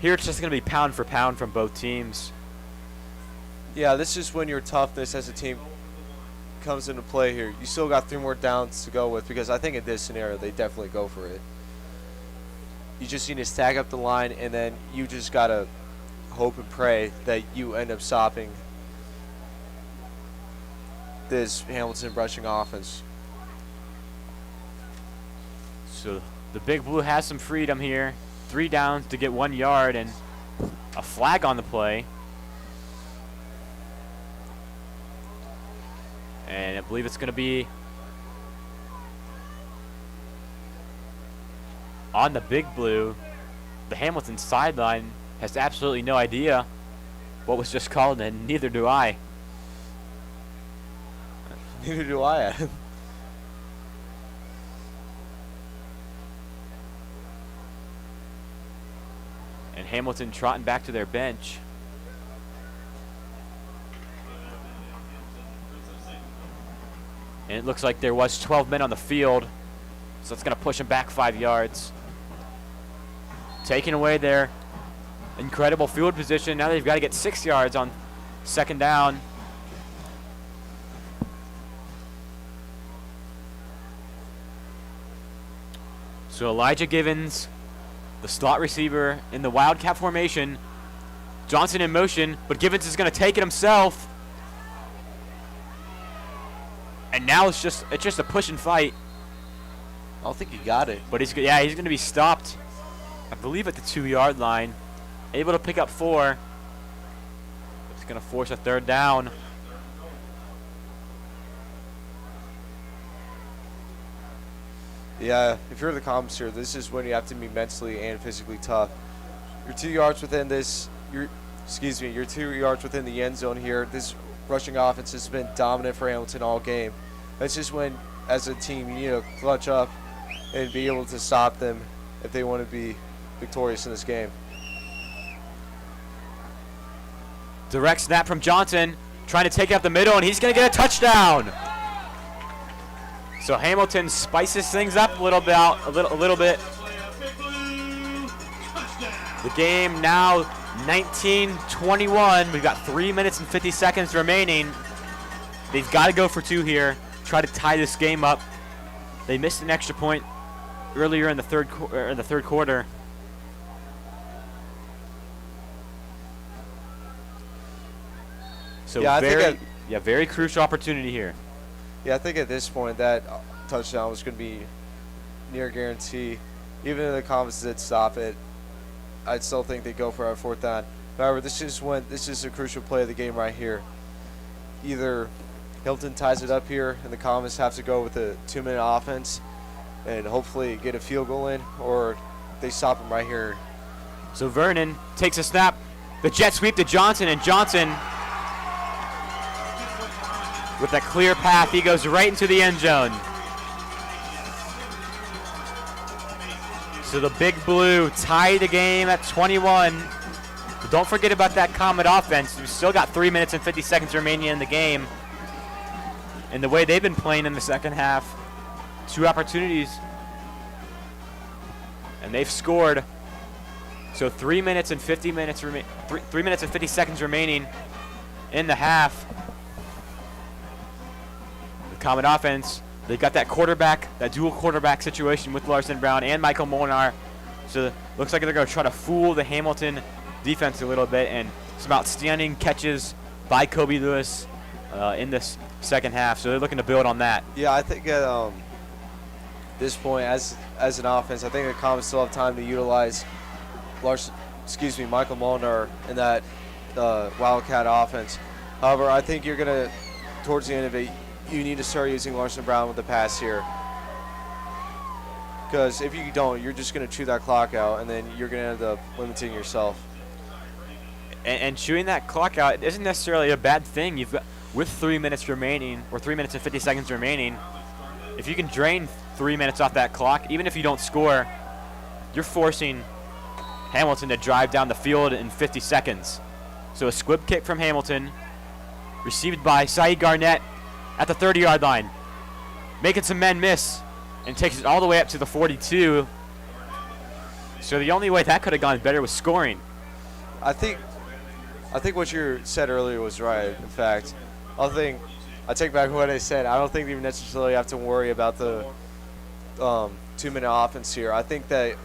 Here it's just going to be pound for pound from both teams. Yeah, this is when your toughness as a team comes into play here. You still got 3 more downs to go with, because I think in this scenario they definitely go for it. You just need to stack up the line, and then you just got to hope and pray that you end up stopping this Hamilton rushing offense. So the Big Blue has some freedom here. 3 downs to get 1 yard and a flag on the play. And I believe it's going to be on the Big Blue. The Hamilton sideline has absolutely no idea what was just called, and neither do I. Neither do I. And Hamilton trotting back to their bench. And it looks like there was 12 men on the field, so it's going to push them back 5 yards. Taking away their incredible field position. Now they've got to get 6 yards on 2nd down. So Elijah Givens, the slot receiver in the Wildcat formation. Johnson in motion, but Givens is going to take it himself. And now it's just a push and fight. I don't think he got it. But he's going to be stopped, I believe, at the 2-yard line. Able to pick up 4. It's going to force a 3rd down. Yeah, if you're the Comets here, this is when you have to be mentally and physically tough. You're 2 yards within this. You're 2 yards within the end zone here. This rushing offense has been dominant for Hamilton all game. That's just when, as a team, you need to clutch up and be able to stop them if they want to be victorious in this game. Direct snap from Johnson, trying to take it up the middle, and he's going to get a touchdown. So Hamilton spices things up a little bit. The game now 19-21. We've got 3 minutes and 50 seconds remaining. They've got to go for 2 here, try to tie this game up. They missed an extra point earlier in the third quarter. So very crucial opportunity here. Yeah, I think at this point that touchdown was going to be near guarantee. Even if the Comets did stop it, I still think they go for a 4th down. However, this is a crucial play of the game right here. Either Hilton ties it up here, and the Comets have to go with a 2-minute offense and hopefully get a field goal in, or they stop them right here. So Vernon takes a snap. The jet sweep to Johnson, and Johnson with that clear path, he goes right into the end zone. So the Big Blue tie the game at 21. But don't forget about that Comet offense. We've still got 3 minutes and 50 seconds remaining in the game. And the way they've been playing in the second half, 2 opportunities, and they've scored. So 3 minutes and 50 seconds remaining in the half. The Comet offense, they got that quarterback, that dual quarterback situation with Larson Brown and Michael Mulinar. So looks like they're going to try to fool the Hamilton defense a little bit, and some outstanding catches by Kobe Lewis in this second half. So they're looking to build on that. Yeah, I think at this point, as an offense, I think the Comets still have time to utilize Michael Mulinar in that Wildcat offense. However, I think you're going to, towards the end of it, you need to start using Larson Brown with the pass here. Because if you don't, you're just going to chew that clock out, and then you're going to end up limiting yourself. And chewing that clock out isn't necessarily a bad thing. You've got, with 3 minutes remaining, or 3 minutes and 50 seconds remaining, if you can drain 3 minutes off that clock, even if you don't score, you're forcing Hamilton to drive down the field in 50 seconds. So a squib kick from Hamilton, received by Saeed Garnett at the 30-yard line, making some men miss, and takes it all the way up to the 42. So the only way that could have gone better was scoring. I think what you said earlier was right. In fact, I take back what I said. I don't think you necessarily have to worry about the 2-minute offense here. I think that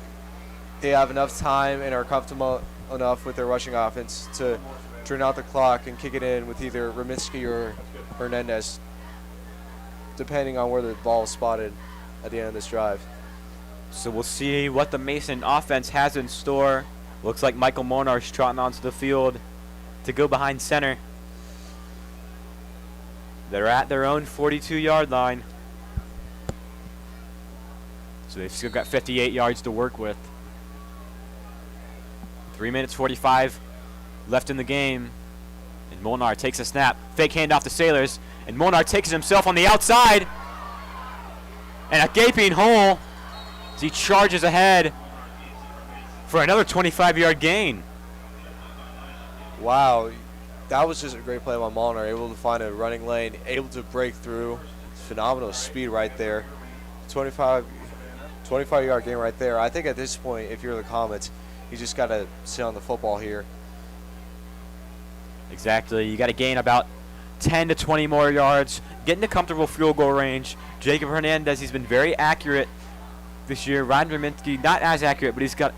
they have enough time and are comfortable enough with their rushing offense to drain out the clock and kick it in with either Raminsky or Hernandez, depending on where the ball is spotted at the end of this drive. So we'll see what the Mason offense has in store. Looks like Michael Monar's trotting onto the field to go behind center. They're at their own 42-yard line. So they've still got 58 yards to work with. 3 minutes 45 left in the game. And Molnar takes a snap. Fake handoff to Sailors. And Molnar takes it himself on the outside. And a gaping hole as he charges ahead for another 25-yard gain. Wow, that was just a great play by Molnar, able to find a running lane, able to break through. Phenomenal speed right there. 25-yard gain right there. I think at this point, if you're the Comets, you just got to sit on the football here. Exactly. You got to gain about 10 to 20 more yards, get into comfortable field goal range. Jacob Hernandez, he's been very accurate this year. Ryan Raminsky, not as accurate, but he's got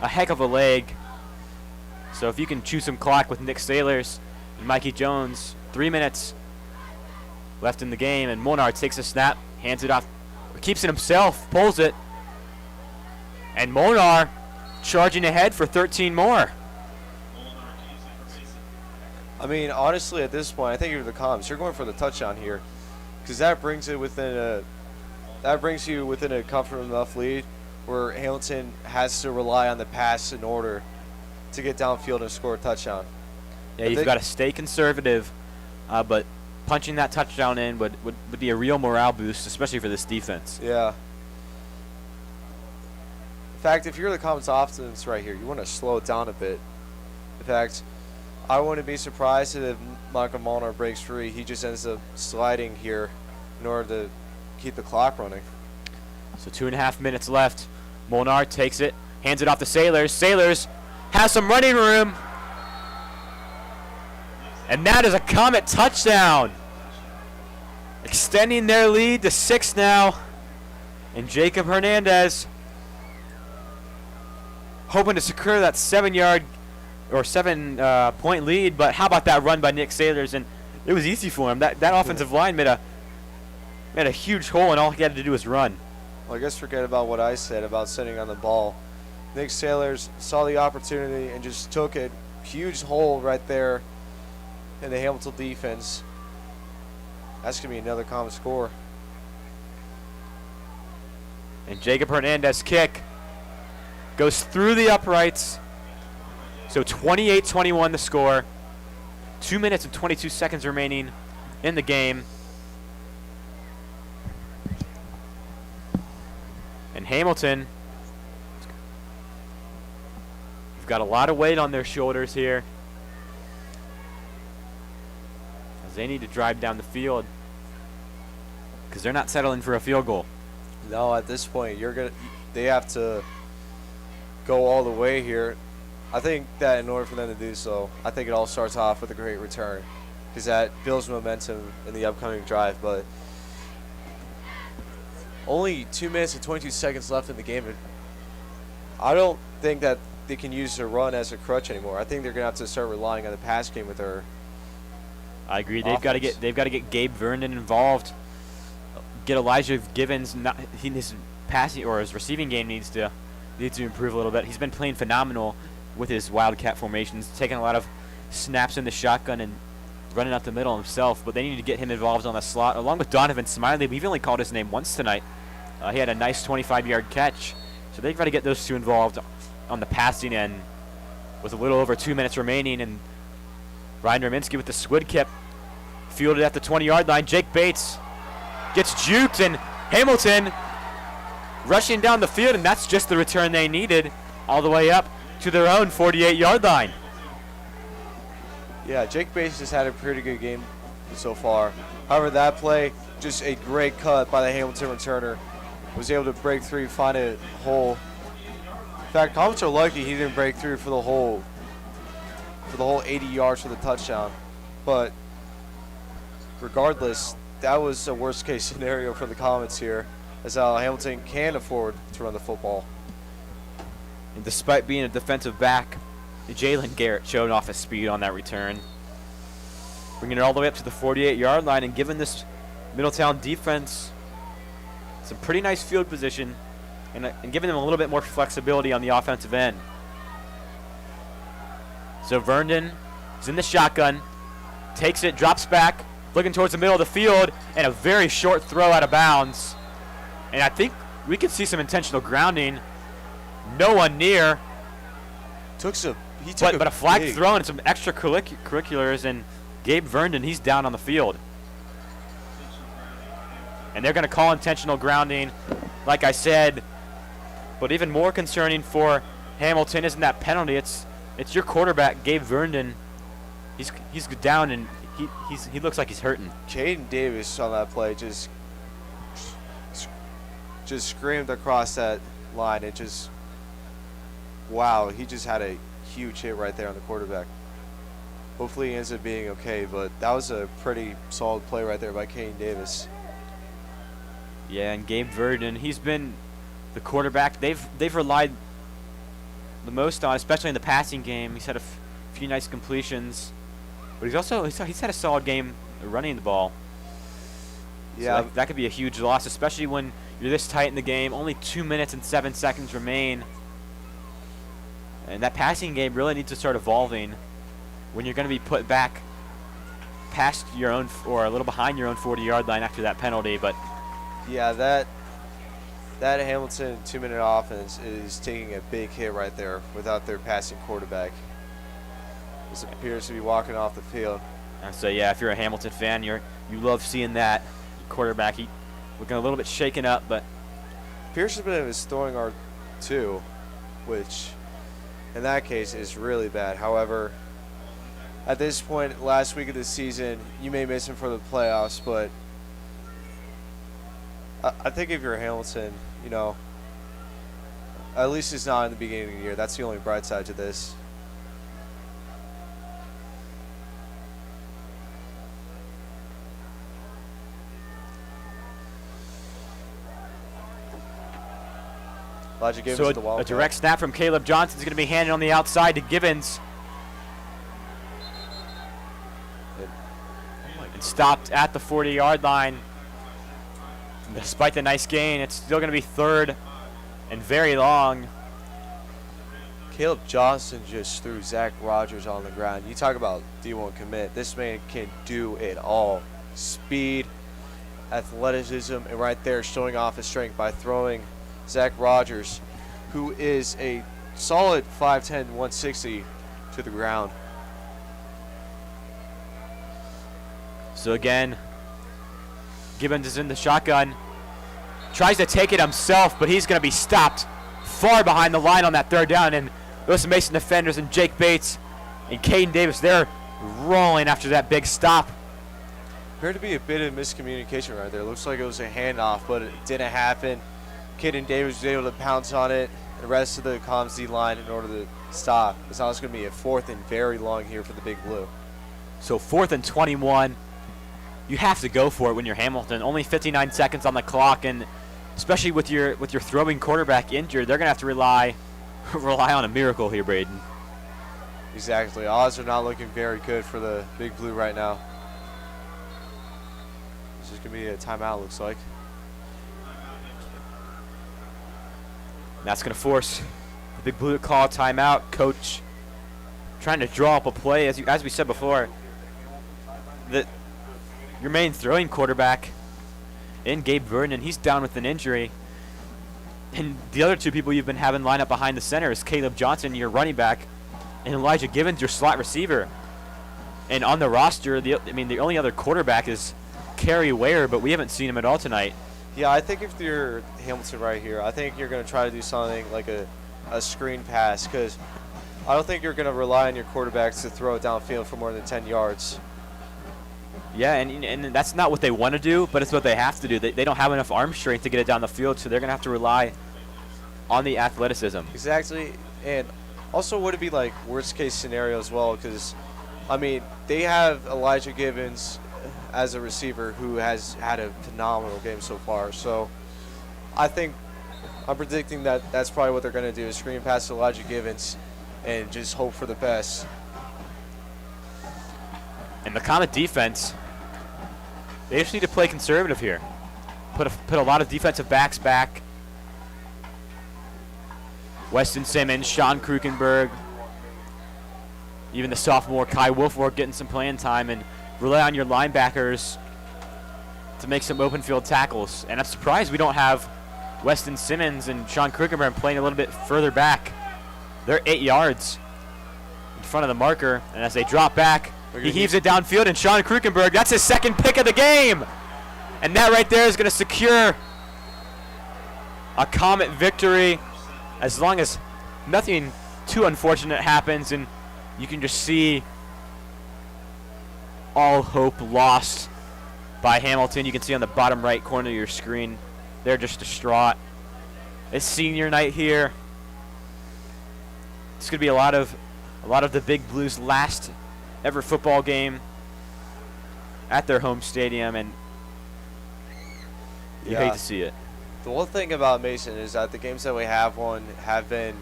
a heck of a leg. So if you can chew some clock with Nick Sailors and Mikey Jones, 3 minutes left in the game, and Molnar takes a snap, hands it off, keeps it himself, pulls it, and Molnar charging ahead for 13 more. I mean, honestly, at this point, I think you're the Comets. You're going for the touchdown here, because that brings you within a comfortable enough lead where Hamilton has to rely on the pass in order to get downfield and score a touchdown. Yeah, you've got to stay conservative, but punching that touchdown in would be a real morale boost, especially for this defense. Yeah. In fact, if you're the Comets offense right here, you want to slow it down a bit. In fact, I wouldn't be surprised if Michael Molnar breaks free. He just ends up sliding here in order to keep the clock running. So 2.5 minutes left. Molnar takes it, hands it off to Sailors. Sailors has some running room. And that is a Comet touchdown. Extending their lead to 6 now. And Jacob Hernandez hoping to secure that 7-point lead, but how about that run by Nick Sailors? And it was easy for him. That offensive line made a huge hole, and all he had to do was run. Well, I guess forget about what I said about sitting on the ball. Nick Sailors saw the opportunity and just took it. Huge hole right there in the Hamilton defense. That's going to be another common score. And Jacob Hernandez kick goes through the uprights. So 28-21 the score. 2 minutes and 22 seconds remaining in the game. And Hamilton, they've got a lot of weight on their shoulders here, as they need to drive down the field because they're not settling for a field goal. No, at this point, they have to go all the way here. I think that in order for them to do so, I think it all starts off with a great return, because that builds momentum in the upcoming drive. But only 2 minutes and 22 seconds left in the game. I don't think that they can use their run as a crutch anymore. I think they're gonna have to start relying on the pass game with their. I agree. They've got to get Gabe Vernon involved. Get Elijah Givens. His passing or his receiving game needs to improve a little bit. He's been playing phenomenal with his Wildcat formations, taking a lot of snaps in the shotgun and running up the middle himself. But they need to get him involved on the slot, along with Donovan Smiley. We've only called his name once tonight. He had a nice 25-yard catch. So they've got to get those two involved on the passing end with a little over 2 minutes remaining. And Ryan Rominski with the squid kip, fielded at the 20-yard line. Jake Bates gets juked, and Hamilton rushing down the field, and that's just the return they needed, all the way up to their own 48-yard line. Yeah, Jake Bates has had a pretty good game so far. However, that play, just a great cut by the Hamilton returner. Was able to break through, find a hole. In fact, Comets are lucky he didn't break through for the whole 80 yards for the touchdown. But regardless, that was a worst-case scenario for the Comets here, as Hamilton can afford to run the football. And despite being a defensive back, Jalen Garrett showed off his speed on that return, bringing it all the way up to the 48-yard line and giving this Middletown defense some pretty nice field position and giving them a little bit more flexibility on the offensive end. So Vernon is in the shotgun, takes it, drops back, looking towards the middle of the field, and a very short throw out of bounds. And I think we could see some intentional grounding. No one near. But a flag thrown and some extracurriculars, and Gabe Vernon, he's down on the field. And they're going to call intentional grounding, like I said. But even more concerning for Hamilton isn't that penalty. It's your quarterback, Gabe Vernon. He's down, and he looks like he's hurting. Jaden Davis on that play just screamed across that line. It just, wow, he just had a huge hit right there on the quarterback. Hopefully he ends up being okay, but that was a pretty solid play right there by Caden Davis. Yeah, and Gabe Vernon, he's been the quarterback they've relied the most on, especially in the passing game. He's had a few nice completions, but he's had a solid game running the ball. Yeah, so that could be a huge loss, especially when you're this tight in the game. Only 2 minutes and 7 seconds remain. And that passing game really needs to start evolving when you're going to be put back past your own, or a little behind your own 40-yard line after that penalty. But yeah, that Hamilton 2-minute offense is taking a big hit right there without their passing quarterback. This appears to be walking off the field. And so yeah, if you're a Hamilton fan, you love seeing that quarterback. He looking a little bit shaken up, but Pierce has been in his throwing arm too, which in that case is really bad. However, at this point, last week of the season, you may miss him for the playoffs, but I think if you're Hamilton, at least it's not in the beginning of the year. That's the only bright side to this. Elijah Givens so with the Wildcat. A direct snap from Caleb Johnson is going to be handed on the outside to Givens. And stopped at the 40-yard line. Despite the nice gain, it's still going to be third and very long. Caleb Johnson just threw Zach Rogers on the ground. You talk about D1 commit. This man can do it all. Speed, athleticism, and right there showing off his strength by throwing Zach Rogers, who is a solid 5'10", 160, to the ground. So again, Gibbons is in the shotgun. Tries to take it himself, but he's going to be stopped far behind the line on that third down. And those Mason defenders and Jake Bates and Caden Davis, they're rolling after that big stop. Appeared to be a bit of miscommunication right there. Looks like it was a handoff, but it didn't happen. Caden Davis was able to pounce on it. The rest of the comms D line in order to stop. It's now going to be a 4th and very long here for the Big Blue. So 4th and 21. You have to go for it when you're Hamilton. Only 59 seconds on the clock, and especially with your throwing quarterback injured, they're going to have to rely on a miracle here, Braden. Exactly. Odds are not looking very good for the Big Blue right now. This is going to be a timeout, looks like. That's going to force the Big Blue to call a timeout. Coach trying to draw up a play, as we said before. Your main throwing quarterback in Gabe Vernon, he's down with an injury. And the other two people you've been having line up behind the center is Caleb Johnson, your running back, and Elijah Gibbons, your slot receiver. And on the roster, the only other quarterback is Kerry Ware, but we haven't seen him at all tonight. Yeah, I think if you're Hamilton right here, I think you're going to try to do something like a screen pass, because I don't think you're going to rely on your quarterbacks to throw it downfield for more than 10 yards. Yeah, and that's not what they want to do, but it's what they have to do. They don't have enough arm strength to get it down the field, so they're going to have to rely on the athleticism. Exactly, and also would it be like worst case scenario as well, because, I mean, they have Elijah Gibbons as a receiver who has had a phenomenal game so far. So I'm predicting that that's probably what they're going to do, is screen pass to Elijah Gibbons and just hope for the best. And the Comet defense, they just need to play conservative here. Put a lot of defensive backs back. Weston Simmons, Sean Krukenberg, even the sophomore Kai Wolfworth getting some playing time, and rely on your linebackers to make some open field tackles. And I'm surprised we don't have Weston Simmons and Sean Krukenberg playing a little bit further back. They're 8 yards in front of the marker, and as they drop back, he heaves it downfield, and Sean Krukenberg, that's his second pick of the game. And that right there is going to secure a Comet victory, as long as nothing too unfortunate happens and you can just see all hope lost by Hamilton. You can see on the bottom right corner of your screen, they're just distraught. It's senior night here. It's going to be a lot of the Big Blues' last ever football game at their home stadium, and you hate to see it. The one thing about Mason is that the games that we have won have been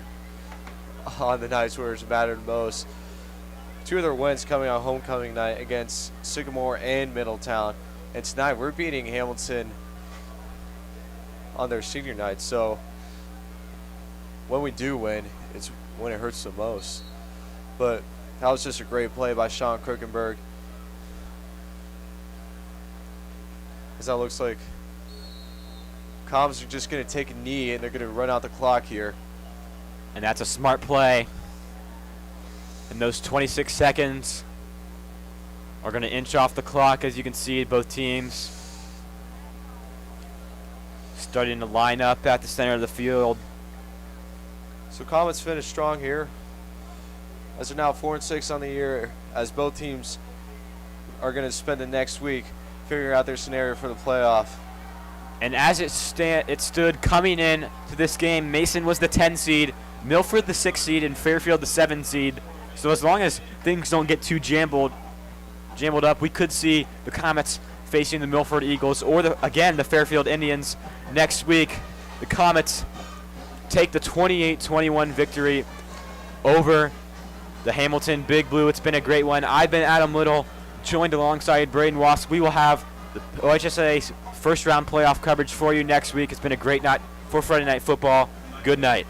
on the nights where it's mattered most. 2 of their wins coming on homecoming night against Sycamore and Middletown, and tonight we're beating Hamilton on their senior night. So when we do win, it's when it hurts the most. But that was just a great play by Sean Krukenberg. As that looks like Coms are just going to take a knee and they're going to run out the clock here. And that's a smart play. And those 26 seconds are going to inch off the clock, as you can see, both teams starting to line up at the center of the field. So Comets finished strong here, as they're now 4-6 on the year, as both teams are going to spend the next week figuring out their scenario for the playoff. And as it stood coming in to this game, Mason was the 10 seed, Milford the 6 seed, and Fairfield the 7 seed. So as long as things don't get too jumbled up, we could see the Comets facing the Milford Eagles or the Fairfield Indians next week. The Comets take the 28-21 victory over the Hamilton Big Blue. It's been a great one. I've been Adam Little, joined alongside Braden Wasp. We will have the OHSA first round playoff coverage for you next week. It's been a great night for Friday Night Football. Good night.